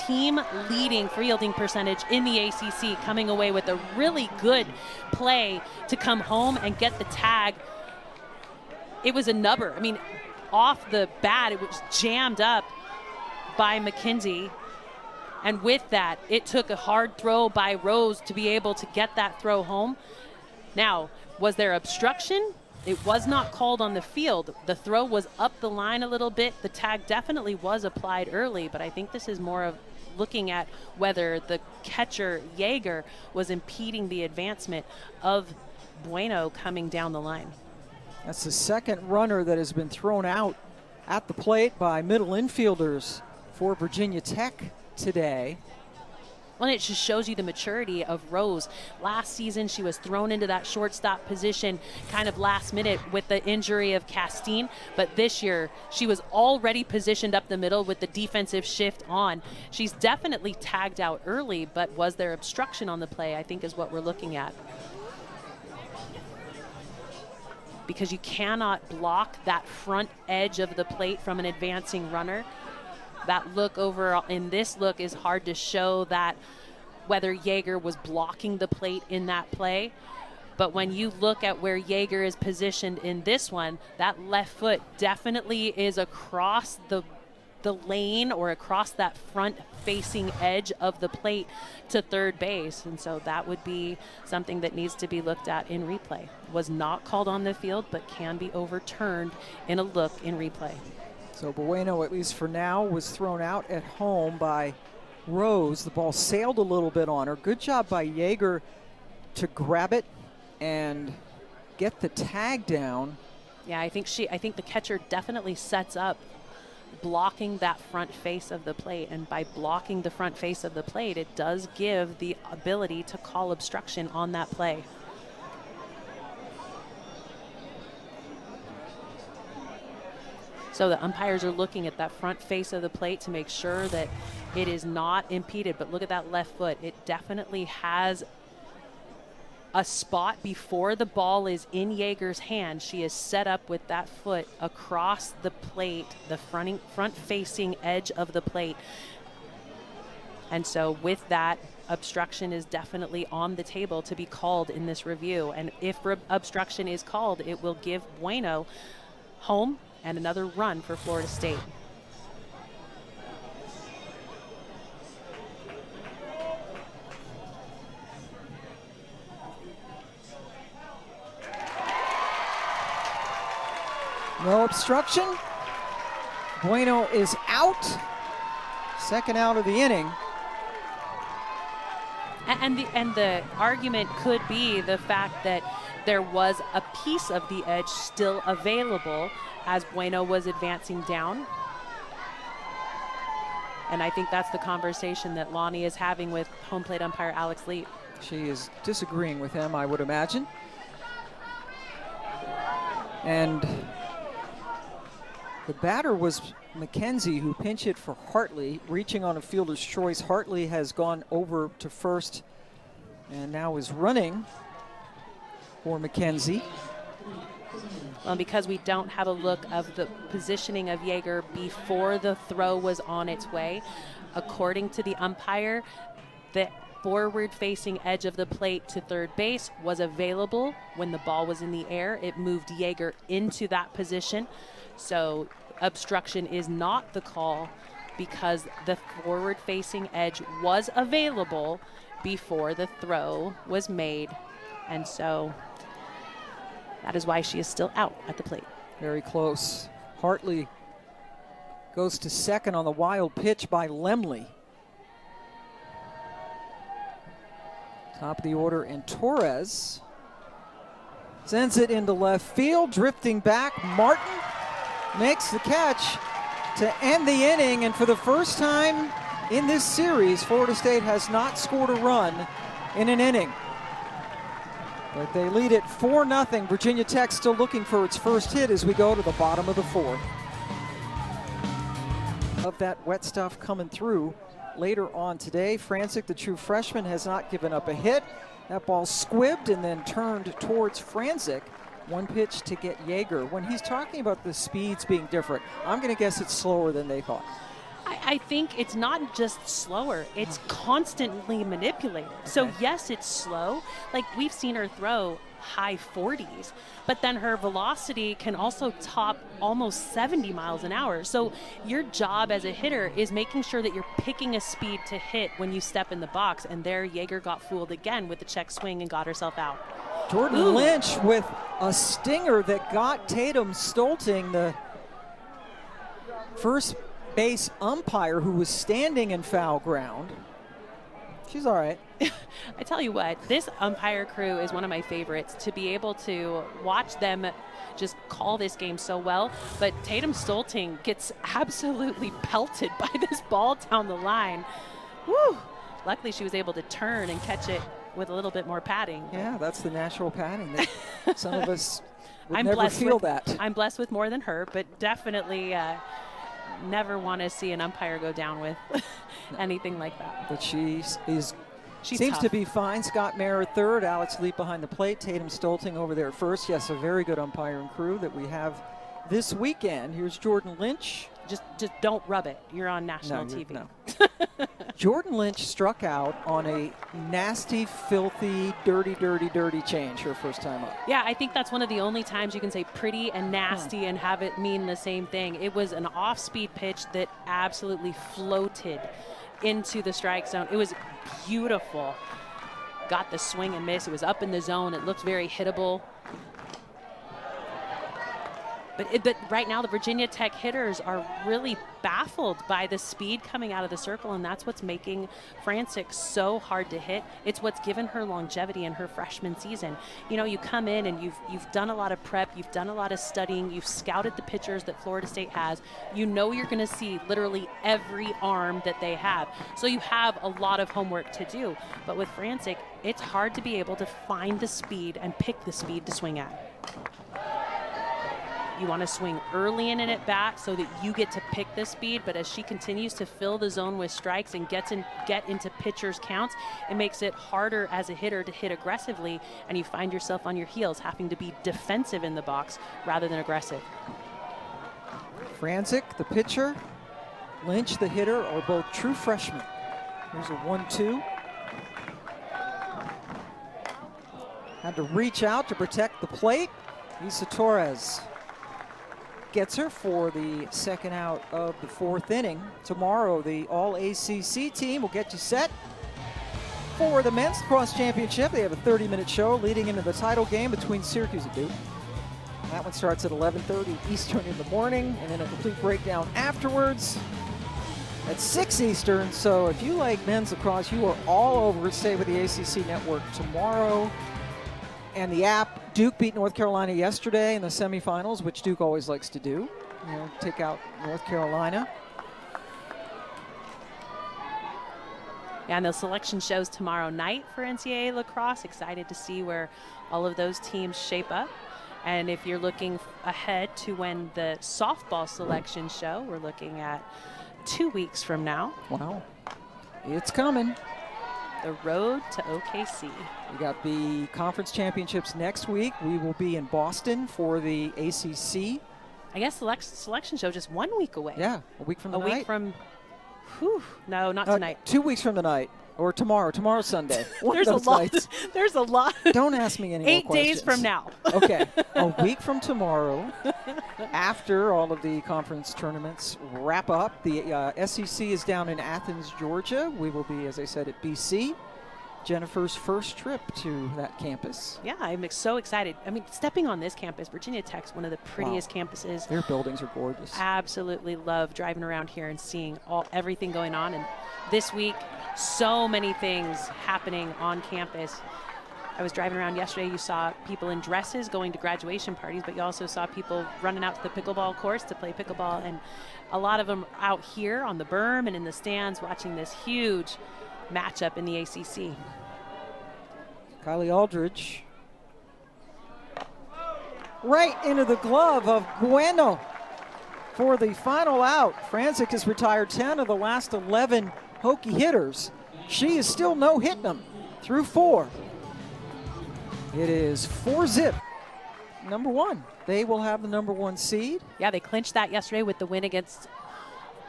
team leading fielding percentage in the ACC, coming away with a really good play to come home and get the tag. It was a nubber. I mean, off the bat, it was jammed up by McKenzie. And with that, it took a hard throw by Rose to be able to get that throw home. Now, was there obstruction? It was not called on the field. The throw was up the line a little bit. The tag definitely was applied early, but I think this is more of looking at whether the catcher, Wacaser, was impeding the advancement of Bueno coming down the line. That's the second runner that has been thrown out at the plate by middle infielders for Virginia Tech today. Well, it just shows you the maturity of Rose. Last season, she was thrown into that shortstop position kind of last minute with the injury of Castine. But this year, she was already positioned up the middle with the defensive shift on. She's definitely tagged out early, but was there obstruction on the play, I think is what we're looking at. Because you cannot block that front edge of the plate from an advancing runner. That look over in this look is hard to show that whether Wacaser was blocking the plate in that play. But when you look at where Wacaser is positioned in this one, that left foot definitely is across the lane or across that front facing edge of the plate to third base. And so that would be something that needs to be looked at in replay. Was not called on the field, but can be overturned in a look in replay. So Bueno, at least for now, was thrown out at home by Rose. The ball sailed a little bit on her. Good job by Wacaser to grab it and get the tag down. Yeah, I think the catcher definitely sets up blocking that front face of the plate, and by blocking the front face of the plate, it does give the ability to call obstruction on that play. So the umpires are looking at that front face of the plate to make sure that it is not impeded. But look at that left foot. It definitely has a spot before the ball is in Wacaser's hand. She is set up with that foot across the plate, the front-facing edge of the plate. And so with that, obstruction is definitely on the table to be called in this review. And if obstruction is called, it will give Bueno home and another run for Florida State. No obstruction. Bueno is out. Second out of the inning. And the argument could be the fact that there was a piece of the edge still available as Bueno was advancing down. And I think that's the conversation that Lonnie is having with home plate umpire Alex Leap. She is disagreeing with him, I would imagine. And the batter was McKenzie, who pinch hit for Hartley, reaching on a fielder's choice. Hartley has gone over to first and now is running for McKenzie. Well, because we don't have a look of the positioning of Yeager before the throw was on its way, according to the umpire, the forward-facing edge of the plate to third base was available when the ball was in the air. It moved Yeager into that position. So obstruction is not the call because the forward-facing edge was available before the throw was made. And so that is why she is still out at the plate. Very close. Hartley goes to second on the wild pitch by Lemley. Top of the order, and Torres sends it into left field, drifting back. Martin makes the catch to end the inning, and for the first time in this series, Florida State has not scored a run in an inning. But they lead it 4-0. Virginia Tech still looking for its first hit as we go to the bottom of the fourth. Of that wet stuff coming through later on today. Franczyk, the true freshman, has not given up a hit. That ball squibbed and then turned towards Franczyk. One pitch to get Yeager. When he's talking about the speeds being different, I'm going to guess it's slower than they thought. I think it's not just slower, it's constantly manipulated. Okay. So yes, it's slow. Like, we've seen her throw high 40s, but then her velocity can also top almost 70 miles an hour. So your job as a hitter is making sure that you're picking a speed to hit when you step in the box. And there Yeager got fooled again with the check swing and got herself out. Jordan Lynch with a stinger that got Tatum Stolting, the first base umpire who was standing in foul ground. She's all right. I tell you what, this umpire crew is one of my favorites. To be able to watch them just call this game so well. But Tatum Stolting gets absolutely pelted by this ball down the line. Woo! Luckily, she was able to turn and catch it with a little bit more padding. Yeah, that's the natural padding that some of us would never feel that. I'm blessed with more than her, but definitely never want to see an umpire go down with anything like that. But she seems tough. to be fine. Scott Mayer at third, Alex Leap behind the plate, Tatum Stolting over there at first. Yes, a very good umpiring crew that we have this weekend. Here's Jordan Lynch. Just don't rub it. You're on national TV. No. Jordan Lynch struck out on a nasty, filthy, dirty change her first time up. Yeah, I think that's one of the only times you can say pretty and nasty and have it mean the same thing. It was an off-speed pitch that absolutely floated into the strike zone. It was beautiful. Got the swing and miss. It was up in the zone. It looked very hittable. But right now, the Virginia Tech hitters are really baffled by the speed coming out of the circle, and that's what's making Franczyk so hard to hit. It's what's given her longevity in her freshman season. You know, you come in and you've done a lot of prep, you've done a lot of studying, you've scouted the pitchers that Florida State has. You know you're going to see literally every arm that they have. So you have a lot of homework to do. But with Franczyk, it's hard to be able to find the speed and pick the speed to swing at. You want to swing early in an at-bat so that you get to pick the speed, but as she continues to fill the zone with strikes and get into pitchers' counts, it makes it harder as a hitter to hit aggressively, and you find yourself on your heels having to be defensive in the box rather than aggressive. Franczyk, the pitcher, Lynch, the hitter, are both true freshmen. Here's a 1-2. Had to reach out to protect the plate. Issa Torres gets her for the second out of the fourth inning. Tomorrow, the All-ACC team will get you set for the men's lacrosse championship. They have a 30-minute show leading into the title game between Syracuse and Duke. That one starts at 11:30 Eastern in the morning, and then a complete breakdown afterwards at 6 Eastern. So if you like men's lacrosse, you are all over it. Stay with the ACC Network tomorrow. And the app, Duke beat North Carolina yesterday in the semifinals, which Duke always likes to do. You know, take out North Carolina. Yeah, and the selection shows tomorrow night for NCAA lacrosse. Excited to see where all of those teams shape up. And if you're looking ahead to when the softball selection show, we're looking at 2 weeks from now. Wow, it's coming. The road to OKC. We got the conference championships next week. We will be in Boston for the ACC. I guess selection show just 1 week away. Yeah, a week from tonight. A week from, no, not tonight. 2 weeks from tonight, or tomorrow. Tomorrow's Sunday. There's a lot. There's a lot. Don't ask me any more questions. 8 days from now. Okay, a week from tomorrow, after all of the conference tournaments wrap up. The SEC is down in Athens, Georgia. We will be, as I said, at BC. Jennifer's first trip to that campus. Yeah, I'm so excited. I mean, stepping on this campus, Virginia Tech's one of the prettiest campuses. Their buildings are gorgeous. Absolutely love driving around here and seeing everything going on. And this week, so many things happening on campus. I was driving around yesterday. You saw people in dresses going to graduation parties, but you also saw people running out to the pickleball courts to play pickleball. And a lot of them out here on the berm and in the stands watching this huge matchup in the ACC. Kylie Aldridge right into the glove of Bueno for the final out. Franzik has retired 10 of the last 11 Hokie hitters. She is still no-hitting them through 4. It is 4-zip. Number 1. They will have the number 1 seed. Yeah, they clinched that yesterday with the win against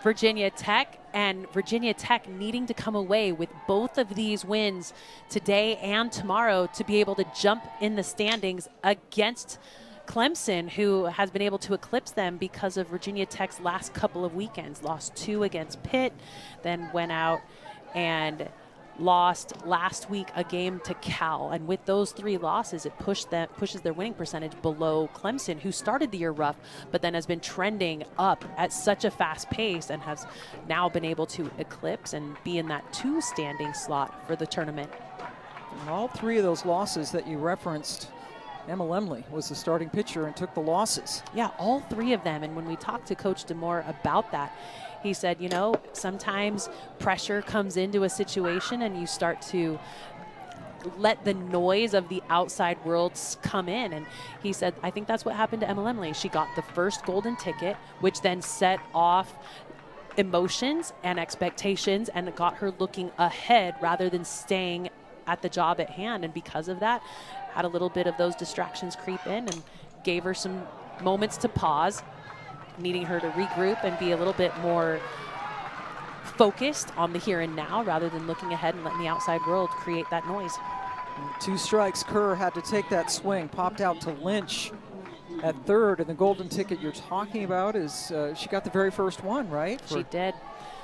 Virginia Tech, and Virginia Tech needing to come away with both of these wins today and tomorrow to be able to jump in the standings against Clemson, who has been able to eclipse them because of Virginia Tech's last couple of weekends. Lost 2 against Pitt, then went out and lost last week a game to Cal. And with those 3 losses, it pushes their winning percentage below Clemson, who started the year rough, but then has been trending up at such a fast pace and has now been able to eclipse and be in that 2 standing slot for the tournament. And all 3 of those losses that you referenced, Emma Lemley was the starting pitcher and took the losses. Yeah, all 3 of them. And when we talked to Coach DeMore about that, he said, you know, sometimes pressure comes into a situation and you start to let the noise of the outside world come in. And he said, I think that's what happened to Emma Lemley. She got the first golden ticket, which then set off emotions and expectations and got her looking ahead rather than staying at the job at hand. And because of that, had a little bit of those distractions creep in and gave her some moments to pause, needing her to regroup and be a little bit more focused on the here and now rather than looking ahead and letting the outside world create that noise. 2 strikes, Kerr had to take that swing, popped out to Lynch at third, and the golden ticket you're talking about is she got the very first one, right? She did.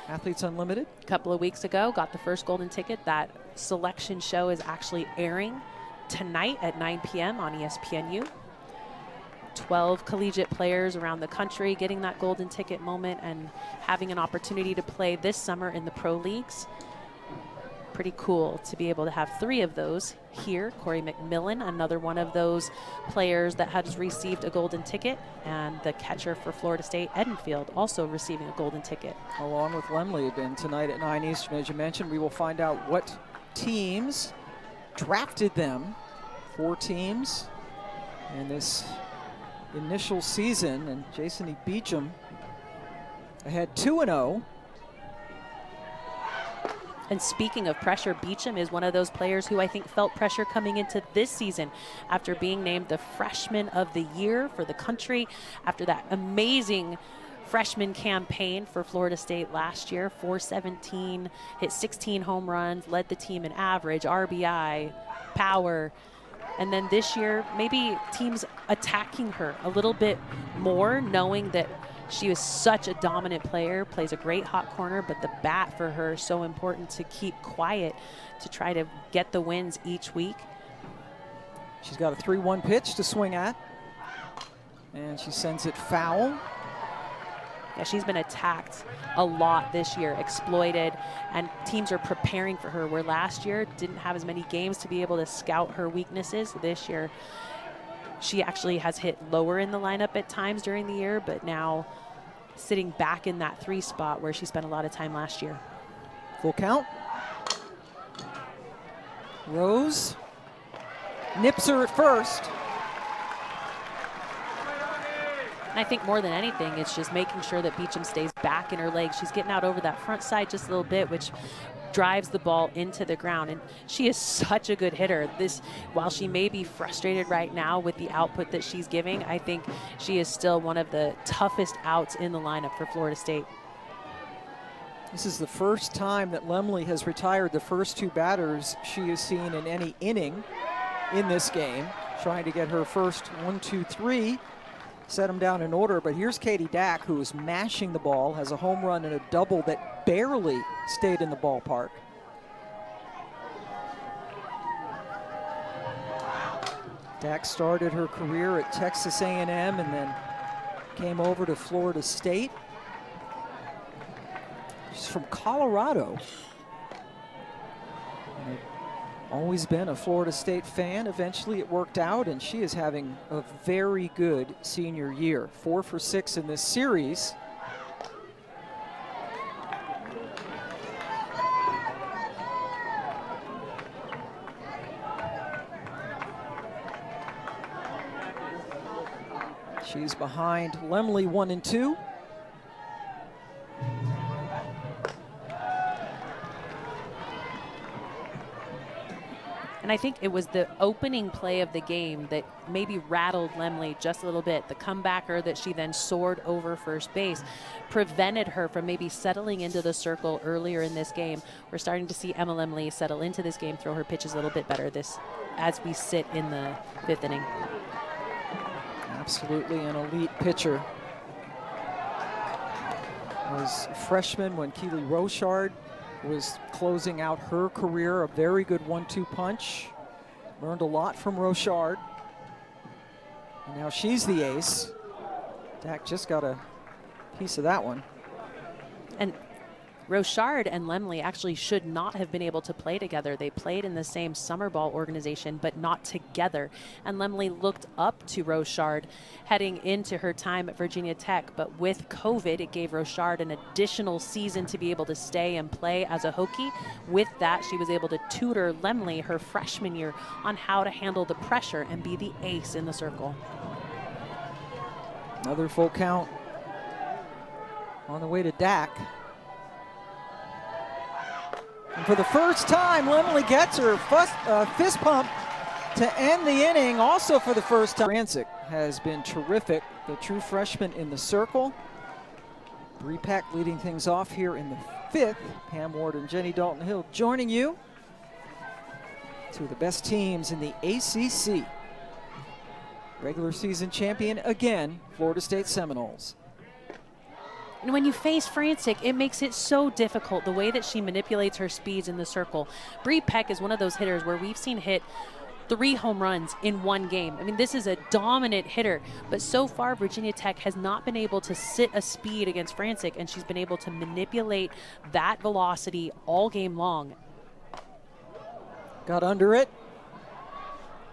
Athletes Unlimited. A couple of weeks ago, got the first golden ticket. That selection show is actually airing tonight at 9 p.m. on ESPNU. 12 collegiate players around the country getting that golden ticket moment and having an opportunity to play this summer in the pro leagues. Pretty cool to be able to have 3 of those here. Corey McMillan, another one of those players that has received a golden ticket, and the catcher for Florida State, Edenfield, also receiving a golden ticket. Along with Lemley, and tonight at 9 Eastern, as you mentioned, we will find out what teams drafted them. 4 teams in this initial season, and Jason E. Beecham ahead 2-0. And speaking of pressure, Beecham is one of those players who I think felt pressure coming into this season after being named the Freshman of the Year for the country after that amazing freshman campaign for Florida State last year. 417, hit 16 home runs, led the team in average, RBI, power. And then this year, maybe teams attacking her a little bit more, knowing that she is such a dominant player, plays a great hot corner, but the bat for her is so important to keep quiet to try to get the wins each week. She's got a 3-1 pitch to swing at. And she sends it foul. Yeah, she's been attacked a lot this year, exploited, and teams are preparing for her, where last year didn't have as many games to be able to scout her weaknesses. This year, she actually has hit lower in the lineup at times during the year, but now sitting back in that 3 spot where she spent a lot of time last year. Full count. Rose nips her at first. And I think more than anything, it's just making sure that Beecham stays back in her legs. She's getting out over that front side just a little bit, which drives the ball into the ground. And she is such a good hitter. While she may be frustrated right now with the output that she's giving, I think she is still one of the toughest outs in the lineup for Florida State. This is the first time that Lemley has retired the first 2 batters she has seen in any inning in this game, trying to get her first 1, 2, 3. Set them down in order, but here's Katie Dack, who is mashing the ball, has a home run and a double that barely stayed in the ballpark. Dack started her career at Texas A&M and then came over to Florida State. She's from Colorado. And always been a Florida State fan. Eventually it worked out, and she is having a very good senior year. 4 for 6 in this series. She's behind Lemley 1 and 2. And I think it was the opening play of the game that maybe rattled Lemley just a little bit. The comebacker that she then soared over first base prevented her from maybe settling into the circle earlier in this game. We're starting to see Emma Lemley settle into this game, throw her pitches a little bit better as we sit in the 5th inning. Absolutely an elite pitcher. Was a freshman when Keely Rochard was closing out her career. A very good 1-2 punch. Learned a lot from Rochard. And now she's the ace. Dack just got a piece of that one. And Rochard and Lemley actually should not have been able to play together. They played in the same summer ball organization, but not together. And Lemley looked up to Rochard heading into her time at Virginia Tech. But with COVID, it gave Rochard an additional season to be able to stay and play as a Hokie. With that, she was able to tutor Lemley her freshman year on how to handle the pressure and be the ace in the circle. Another full count on the way to Dack. And for the first time, Lemley gets her fist pump to end the inning. Also for the first time, Franzik has been terrific, the true freshman in the circle. Bree Peck leading things off here in the 5th. Pam Ward and Jenny Dalton-Hill joining you. 2 of the best teams in the ACC. Regular season champion again, Florida State Seminoles. And when you face Franzik, it makes it so difficult, the way that she manipulates her speeds in the circle. Bree Peck is one of those hitters where we've seen hit 3 home runs in 1 game. I mean, this is a dominant hitter, but so far Virginia Tech has not been able to sit a speed against Franzik, and she's been able to manipulate that velocity all game long. Got under it.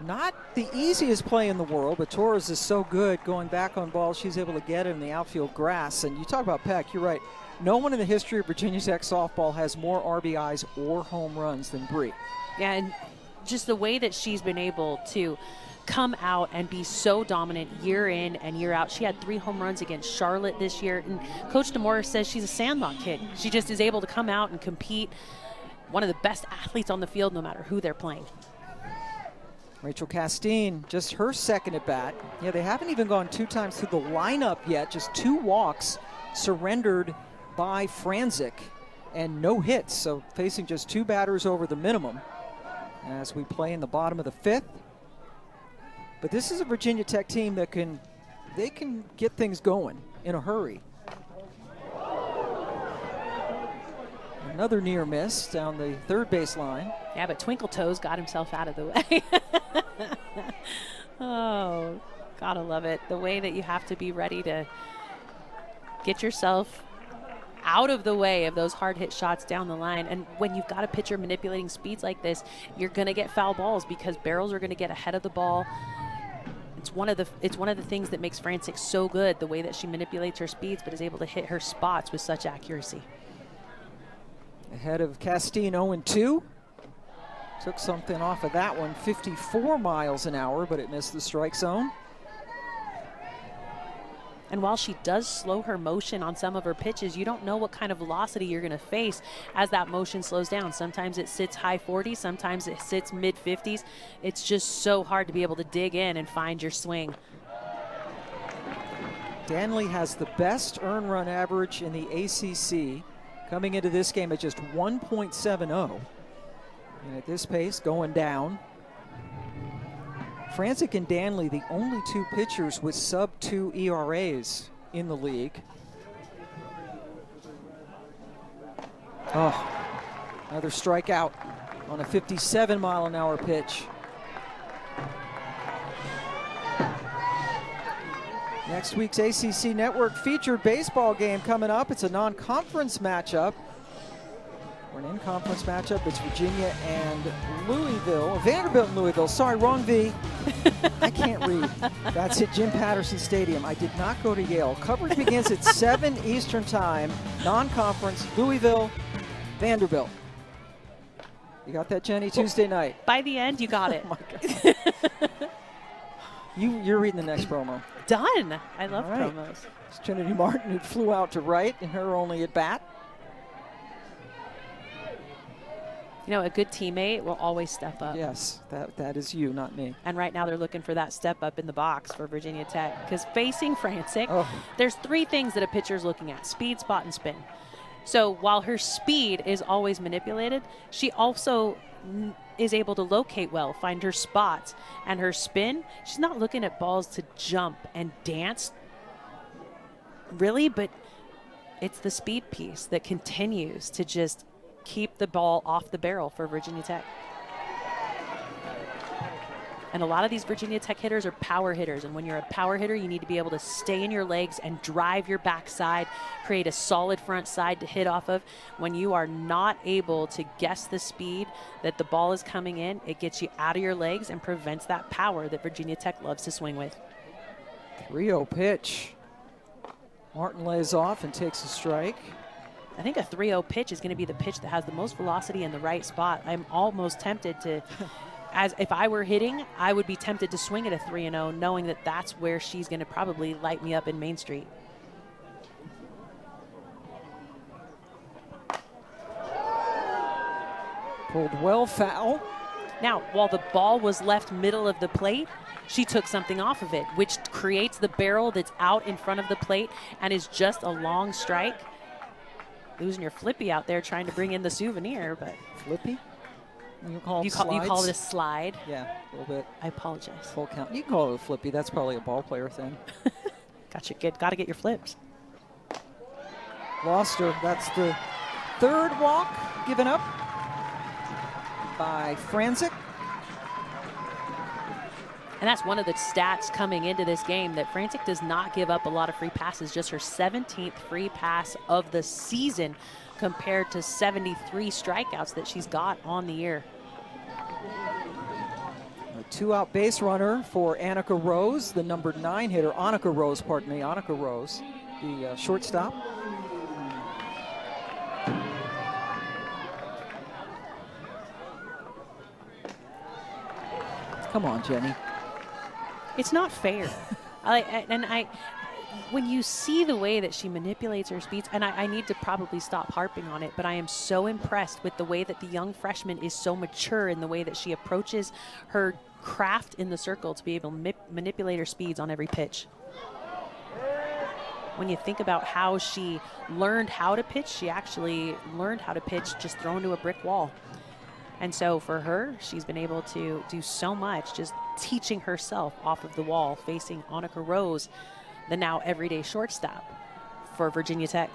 Not the easiest play in the world, but Torres is so good going back on balls. She's able to get it in the outfield grass. And you talk about Peck, you're right. No one in the history of Virginia Tech softball has more RBIs or home runs than Bree. Yeah, and just the way that she's been able to come out and be so dominant year in and year out. She had 3 home runs against Charlotte this year. And Coach DeMora says she's a sandlot kid. She just is able to come out and compete. One of the best athletes on the field, no matter who they're playing. Rachel Castine, just her second at bat. Yeah, they haven't even gone 2 times through the lineup yet. Just 2 walks surrendered by Franzik and no hits. So facing just 2 batters over the minimum as we play in the bottom of the 5th. But this is a Virginia Tech team that can get things going in a hurry. Another near miss down the 3rd baseline. Yeah, but Twinkle Toes got himself out of the way. Oh, Gotta love it. The way that you have to be ready to get yourself out of the way of those hard hit shots down the line. And when you've got a pitcher manipulating speeds like this, you're going to get foul balls because barrels are going to get ahead of the ball. It's one of the things that makes Frantic so good, the way that she manipulates her speeds but is able to hit her spots with such accuracy. Ahead of Castine 0-2. Took something off of that one, 54 miles an hour, but it missed the strike zone. And while she does slow her motion on some of her pitches, you don't know what kind of velocity you're going to face as that motion slows down. Sometimes it sits high 40s, sometimes it sits mid 50s. It's just so hard to be able to dig in and find your swing. Danley has the best earned run average in the ACC, coming into this game at just 1.70. And at this pace, going down. Frantic and Danley, the only two pitchers with sub-2 ERAs in the league. Oh, another strikeout on a 57-mile-an-hour pitch. Next week's ACC Network featured baseball game coming up. It's a non-conference matchup. Or an in-conference matchup. It's Virginia and Louisville. Vanderbilt and Louisville. Sorry, wrong V. I can't read. That's at Jim Patterson Stadium. I did not go to Yale. Coverage begins at 7 Eastern Time. Non-conference, Louisville, Vanderbilt. You got that, Jenny? Tuesday night. By the end, you got it. Oh my God. You're reading the next promo. Done. I love All right. promos. It's Trinity Martin, who flew out to right in her only at bat. You know, a good teammate will always step up. Yes, that is you, not me. And right now they're looking for that step up in the box for Virginia Tech. Because facing Frantic, Oh. there's three things that a pitcher's looking at: speed, spot, and spin. So while her speed is always manipulated, she also is able to locate well, find her spots. And her spin, she's not looking at balls to jump and dance, really, but it's the speed piece that continues to just keep the ball off the barrel for Virginia Tech. And a lot of these Virginia Tech hitters are power hitters. And when you're a power hitter, you need to be able to stay in your legs and drive your backside, create a solid front side to hit off of. When you are not able to guess the speed that the ball is coming in, it gets you out of your legs and prevents that power that Virginia Tech loves to swing with. 3-0 pitch. Martin lays off and takes a strike. I think a 3-0 pitch is going to be the pitch that has the most velocity in the right spot. I'm almost tempted to, as if I were hitting, I would be tempted to swing at a 3-0, knowing that that's where she's going to probably light me up in Main Street. Pulled well foul. Now, while the ball was left middle of the plate, she took something off of it, which creates the barrel that's out in front of the plate and is just a long strike. Losing your flippy out there trying to bring in the souvenir, but Flippy? You call you call it a slide. Yeah, a little bit. I apologize. Full count. You can call it a flippy. That's probably a ball player thing. Got to get your flips. Lost her. That's the third walk given up by Frantic. And that's one of the stats coming into this game, that Frantic does not give up a lot of free passes, just her 17th free pass of the season compared to 73 strikeouts that she's got on the year. A two-out base runner for Annika Rose, the number 9 hitter. Annika Rose, the shortstop. Come on, Jenny. It's not fair. When you see the way that she manipulates her speeds, and I need to probably stop harping on it, but I am so impressed with the way that the young freshman is so mature in the way that she approaches her craft in the circle to be able to manipulate her speeds on every pitch. When you think about how she learned how to pitch, she actually learned how to pitch just thrown to a brick wall. And so for her, she's been able to do so much, just teaching herself off of the wall, facing Annika Rose, the now everyday shortstop for Virginia Tech.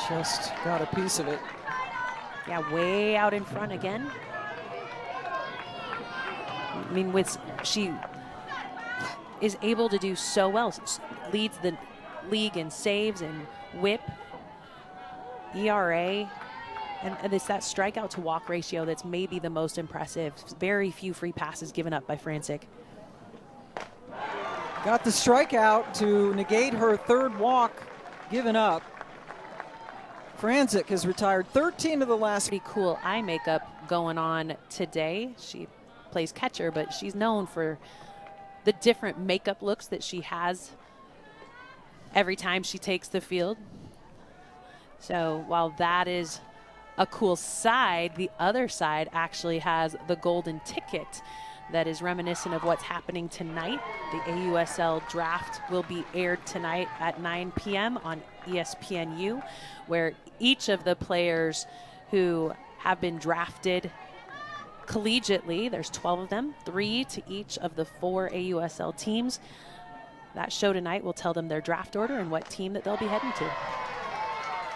Just got a piece of it. Yeah, way out in front again. I mean, she is able to do so well. Leads the league in saves and whip, ERA, and it's that strikeout to walk ratio that's maybe the most impressive. Very few free passes given up by Franczyk. Got the strikeout to negate her third walk given up. Franczyk has retired 13 of the last. Pretty cool eye makeup going on today. She plays catcher, but she's known for the different makeup looks that she has every time she takes the field. So while that is a cool side, the other side actually has the golden ticket that is reminiscent of what's happening tonight. The AUSL draft will be aired tonight at 9 p.m. on ESPNU, where each of the players who have been drafted collegiately, there's 12 of them, 3 to each of the 4 AUSL teams. That show tonight will tell them their draft order and what team that they'll be heading to.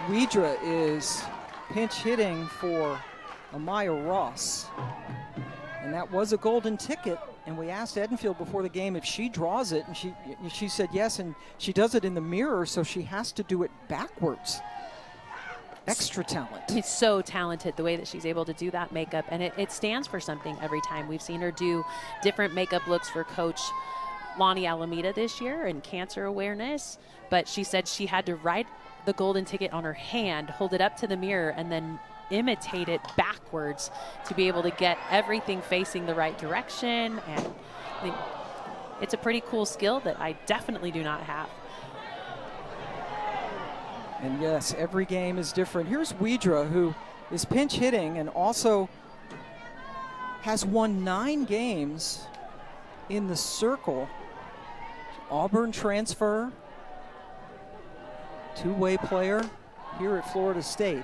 Widra is pinch hitting for Amaya Ross. And that was a golden ticket. And we asked Edenfield before the game if she draws it, and she said yes, and she does it in the mirror, so she has to do it backwards. Extra talent. She's so talented the way that she's able to do that makeup, and it stands for something every time. We've seen her do different makeup looks for Coach Lonnie Alameda this year and cancer awareness, but she said she had to write the golden ticket on her hand, hold it up to the mirror, and then imitate it backwards to be able to get everything facing the right direction. And I mean, it's a pretty cool skill that I definitely do not have. And yes, every game is different. Here's Widra, who is pinch hitting and also has won 9 games in the circle. Auburn transfer, two-way player here at Florida State.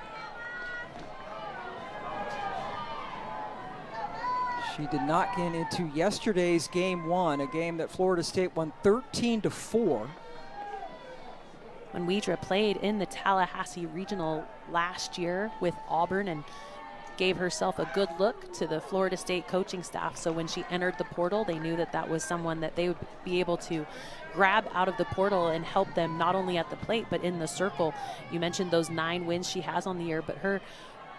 She did not get into yesterday's game 1, a game that Florida State won 13-4. When Widra played in the Tallahassee Regional last year with Auburn and gave herself a good look to the Florida State coaching staff. So when she entered the portal, they knew that that was someone that they would be able to grab out of the portal and help them not only at the plate, but in the circle. You mentioned those 9 wins she has on the year, but her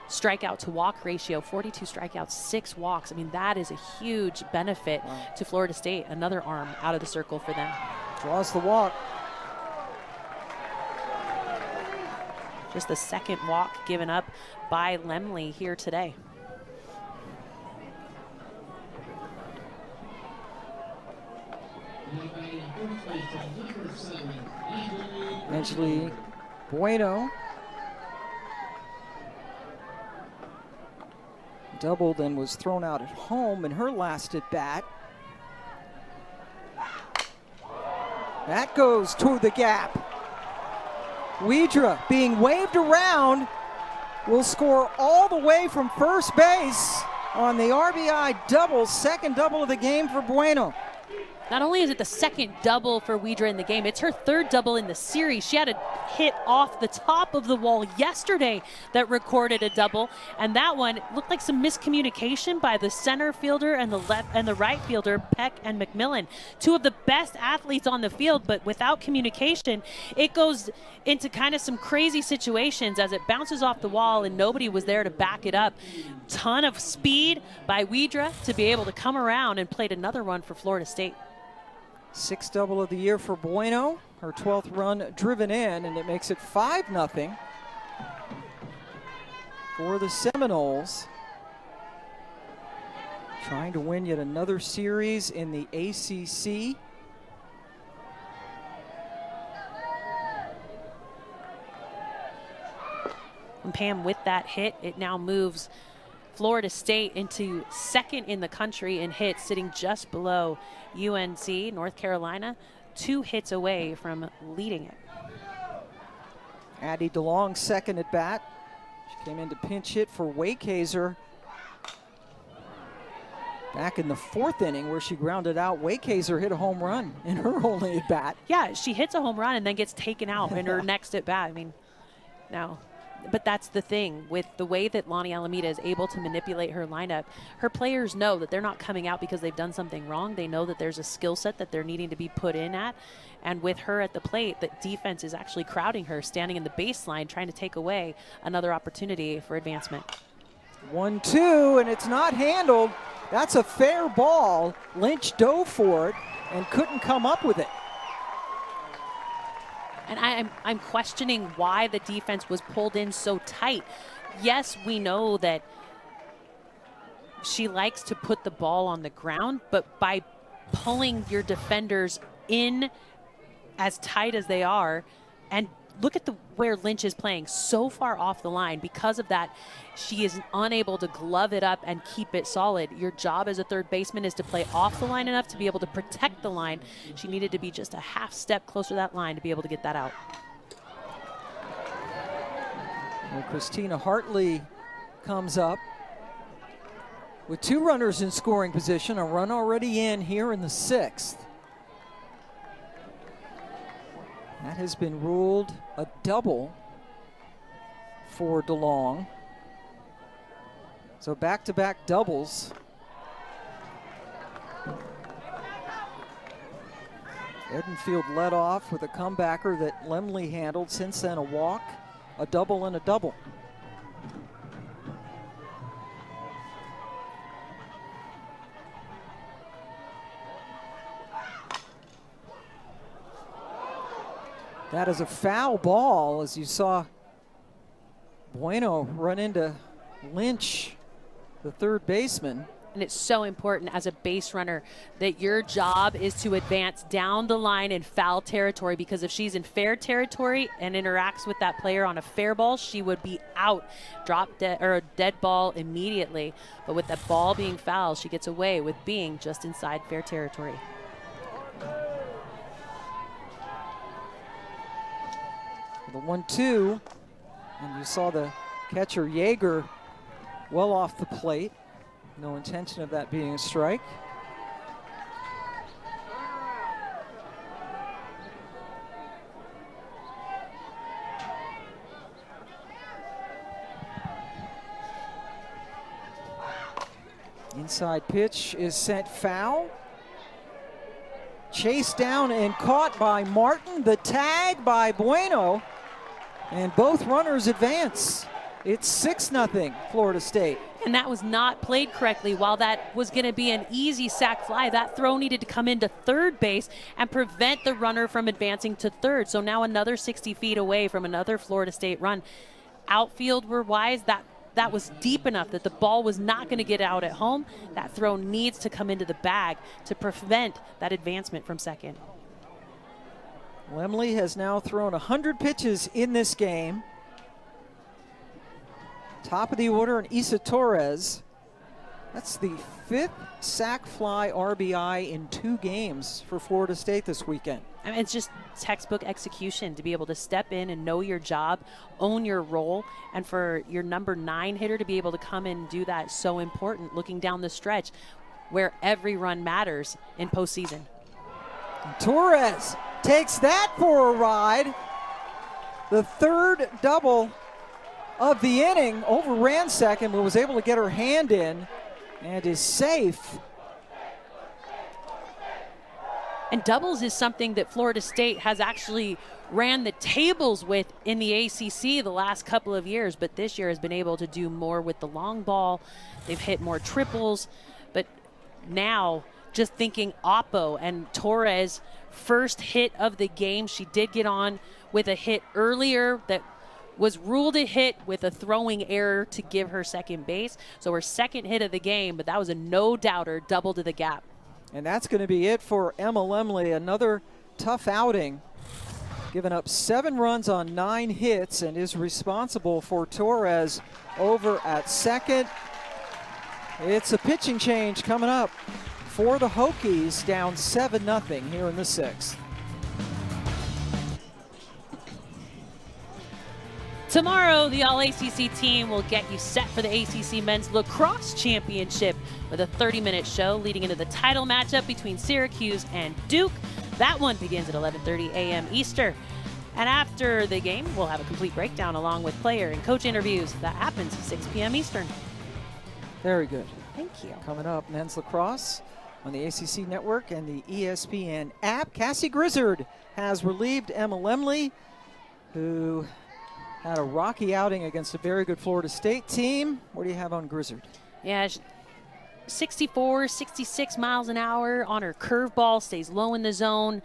strikeout to walk ratio, 42 strikeouts, 6 walks. I mean, that is a huge benefit to Florida State. Another arm out of the circle for them. Draws the walk. Just the second walk given up by Lemley here today. Angeli Bueno doubled and was thrown out at home in her last at bat. That goes to the gap. Widra being waved around will score all the way from first base on the RBI double, second double of the game for Bueno. Not only is it the second double for Widra in the game, it's her third double in the series. She had a hit off the top of the wall yesterday that recorded a double, and that one looked like some miscommunication by the center fielder and the left and the right fielder, Peck and McMillan. 2 of the best athletes on the field, but without communication, it goes into kind of some crazy situations as it bounces off the wall and nobody was there to back it up. Ton of speed by Widra to be able to come around and played another run for Florida State. 6th double of the year for Bueno, her 12th run driven in, and it makes it 5-0 for the Seminoles. Trying to win yet another series in the ACC. And Pam, with that hit, it now moves Florida State into second in the country in hits, sitting just below UNC, North Carolina, 2 hits away from leading it. Addie DeLong second at bat. She came in to pinch hit for Wacaser back in the 4th inning where she grounded out. Wacaser hit a home run in her only at bat. Yeah, she hits a home run and then gets taken out in her next at bat. I mean, now But that's the thing with the way that Lonnie Alameda is able to manipulate her lineup. Her players know that they're not coming out because they've done something wrong. They know that there's a skill set that they're needing to be put in at. And with her at the plate, the defense is actually crowding her, standing in the baseline, trying to take away another opportunity for advancement. 1-2, and it's not handled. That's a fair ball. Lynch dove for it and couldn't come up with it. And I'm questioning why the defense was pulled in so tight. Yes, we know that she likes to put the ball on the ground, but by pulling your defenders in as tight as they are, and look at where Lynch is playing so far off the line. Because of that, she is unable to glove it up and keep it solid. Your job as a third baseman is to play off the line enough to be able to protect the line. She needed to be just a half step closer to that line to be able to get that out. Well, Christina Hartley comes up with 2 runners in scoring position, a run already in here in the 6th. That has been ruled a double for DeLong. So back-to-back doubles. Edenfield led off with a comebacker that Lemley handled. Since then, a walk, a double, and a double. That is a foul ball, as you saw Bueno run into Lynch, the third baseman. And it's so important as a base runner that your job is to advance down the line in foul territory, because if she's in fair territory and interacts with that player on a fair ball, she would be out, or a dead ball immediately. But with that ball being foul, she gets away with being just inside fair territory. The 1-2, and you saw the catcher Yeager well off the plate. No intention of that being a strike. Inside pitch is sent foul. Chased down and caught by Martin. The tag by Bueno. And both runners advance. It's 6-0 Florida State. And that was not played correctly. While that was going to be an easy sac fly, that throw needed to come into third base and prevent the runner from advancing to third. So now another 60 feet away from another Florida State run. Outfield-wise, that was deep enough that the ball was not going to get out at home. That throw needs to come into the bag to prevent that advancement from second. Lemley has now thrown 100 pitches in this game. Top of the order, and Isa Torres. That's the 5th sac fly RBI in 2 games for Florida State this weekend. I mean, it's just textbook execution to be able to step in and know your job, own your role, and for your number 9 hitter to be able to come in and do that is so important looking down the stretch where every run matters in postseason. Torres takes that for a ride. The 3rd double of the inning, overran second, but was able to get her hand in and is safe. And doubles is something that Florida State has actually ran the tables with in the ACC the last couple of years, but this year has been able to do more with the long ball. They've hit more triples, but now just thinking Oppo and Torres' first hit of the game, she did get on with a hit earlier that was ruled a hit with a throwing error to give her second base. So her second hit of the game, but that was a no-doubter, double to the gap. And that's going to be it for Emma Lemley. Another tough outing, giving up 7 runs on 9 hits, and is responsible for Torres over at second. It's a pitching change coming up for the Hokies, down 7-0 here in the 6th. Tomorrow, the All-ACC team will get you set for the ACC Men's Lacrosse Championship with a 30-minute show leading into the title matchup between Syracuse and Duke. That one begins at 11:30 a.m. Eastern. And after the game, we'll have a complete breakdown along with player and coach interviews. That happens 6 p.m. Eastern. Very good. Thank you. Coming up, men's lacrosse on the ACC network and the ESPN app. Cassie Grizzard has relieved Emma Lemley, who had a rocky outing against a very good Florida State team. What do you have on Grizzard? Yeah, 64, 66 miles an hour on her curveball, stays low in the zone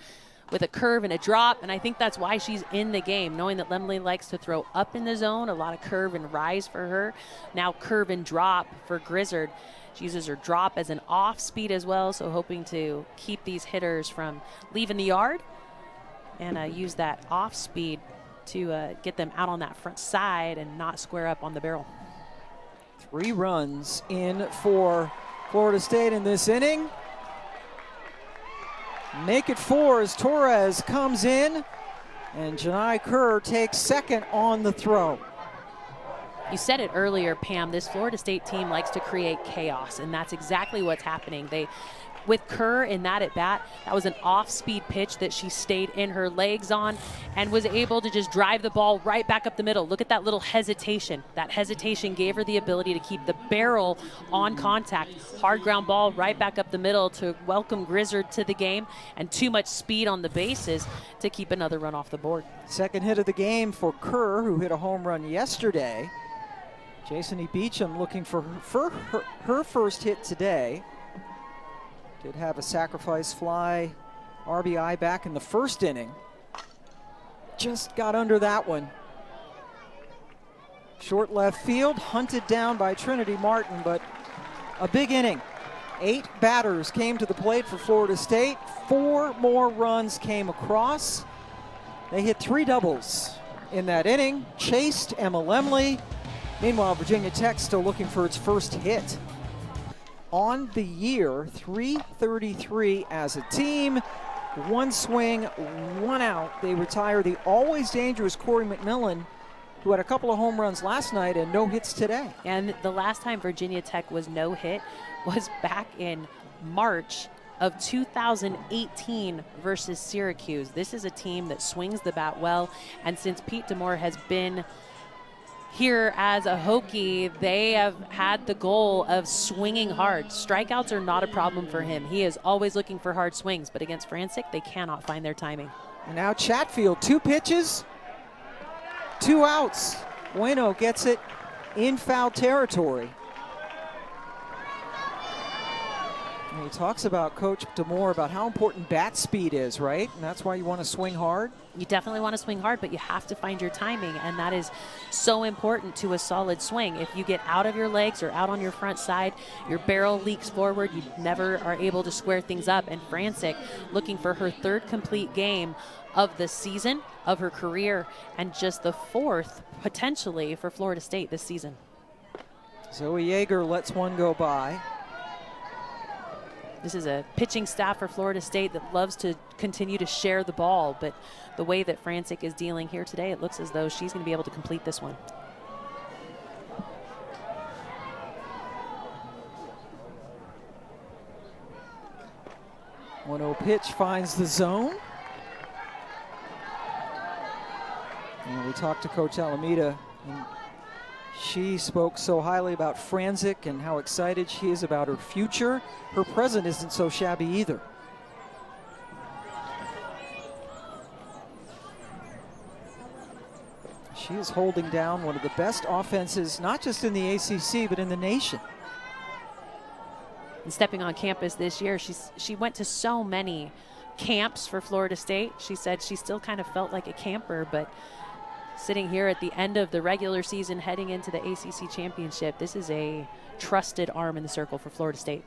with a curve and a drop, and I think that's why she's in the game, knowing that Lemley likes to throw up in the zone, a lot of curve and rise for her. Now curve and drop for Grizzard. She uses her drop as an off speed as well, so hoping to keep these hitters from leaving the yard and use that off speed to get them out on that front side and not square up on the barrel. 3 runs in for Florida State in this inning. Make it 4 as Torres comes in, and Janai Kerr takes second on the throw. You said it earlier, Pam, this Florida State team likes to create chaos, and that's exactly what's happening. With Kerr in that at bat, that was an off-speed pitch that she stayed in her legs on and was able to just drive the ball right back up the middle. Look at that little hesitation. That hesitation gave her the ability to keep the barrel on contact. Hard ground ball right back up the middle to welcome Grizzard to the game, and too much speed on the bases to keep another run off the board. Second hit of the game for Kerr, who hit a home run yesterday. Jason E. Beecham looking for her first hit today. Did have a sacrifice fly RBI back in the first inning. Just got under that one. Short left field, hunted down by Trinity Martin, but a big inning. 8 batters came to the plate for Florida State. 4 more runs came across. They hit 3 doubles in that inning, chased Emma Lemley. Meanwhile, Virginia Tech still looking for its first hit. On the year, 333 as a team. 1 swing, 1 out. They retire the always dangerous Corey McMillan, who had a couple of home runs last night and no hits today. And the last time Virginia Tech was no hit was back in March of 2018 versus Syracuse. This is a team that swings the bat well, and since Pete Demore has been here as a Hokie, they have had the goal of swinging hard. Strikeouts are not a problem for him. He is always looking for hard swings, but against Frantic, they cannot find their timing. And now Chatfield, 2 pitches, 2 outs. Bueno gets it in foul territory. And he talks about Coach Demore about how important bat speed is, right? And that's why you want to swing hard. You definitely want to swing hard, but you have to find your timing, and that is so important to a solid swing. If you get out of your legs or out on your front side, your barrel leaks forward, you never are able to square things up. And Frantic looking for her 3rd complete game of the season, of her career, and just the 4th potentially for Florida State this season. Zoe Yeager lets one go by. This is a pitching staff for Florida State that loves to continue to share the ball, but the way that Frantic is dealing here today, it looks as though she's going to be able to complete this one. One 0 pitch finds the zone. And we talked to Coach Alameda, and she spoke so highly about Frantic and how excited she is about her future. Her present isn't so shabby either. She is holding down one of the best offenses, not just in the ACC, but in the nation. And stepping on campus this year, she went to so many camps for Florida State. She said she still kind of felt like a camper, but sitting here at the end of the regular season, heading into the ACC championship, this is a trusted arm in the circle for Florida State.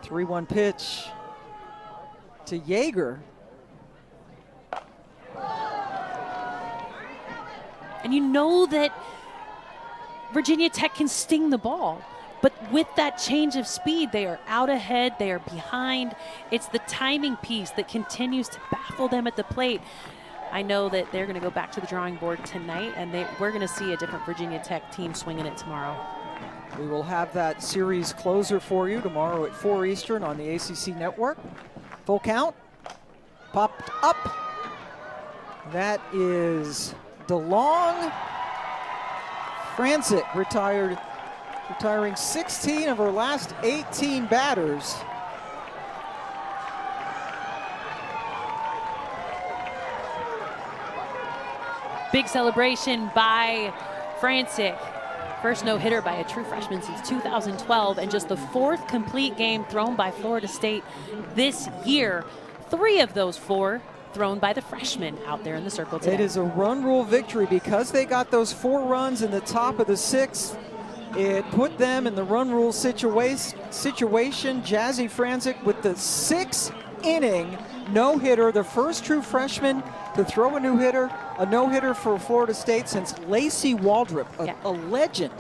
Three-one pitch to Yeager. And you know that Virginia Tech can sting the ball, But with that change of speed, they are out ahead, they are behind. It's the timing piece that continues to baffle them at the plate. I know that they're going to go back to the drawing board tonight, and we're going to see a different Virginia Tech team swinging it tomorrow. We will have that series closer for you tomorrow at 4 Eastern on the ACC Network. Full count. Popped up. That is DeLong. Franzik retiring 16 of her last 18 batters. Big celebration by Franzik. First no-hitter by a true freshman since 2012, and just the 4th complete game thrown by Florida State this year. 3 of those 4 thrown by the freshman out there in the circle today. It is a run rule victory because they got those 4 runs in the top of the 6th. It put them in the run rule situation. Jazzy Franzik with the 6th inning no-hitter, the first true freshman to throw a no-hitter for Florida State since Lacey Waldrop, a legend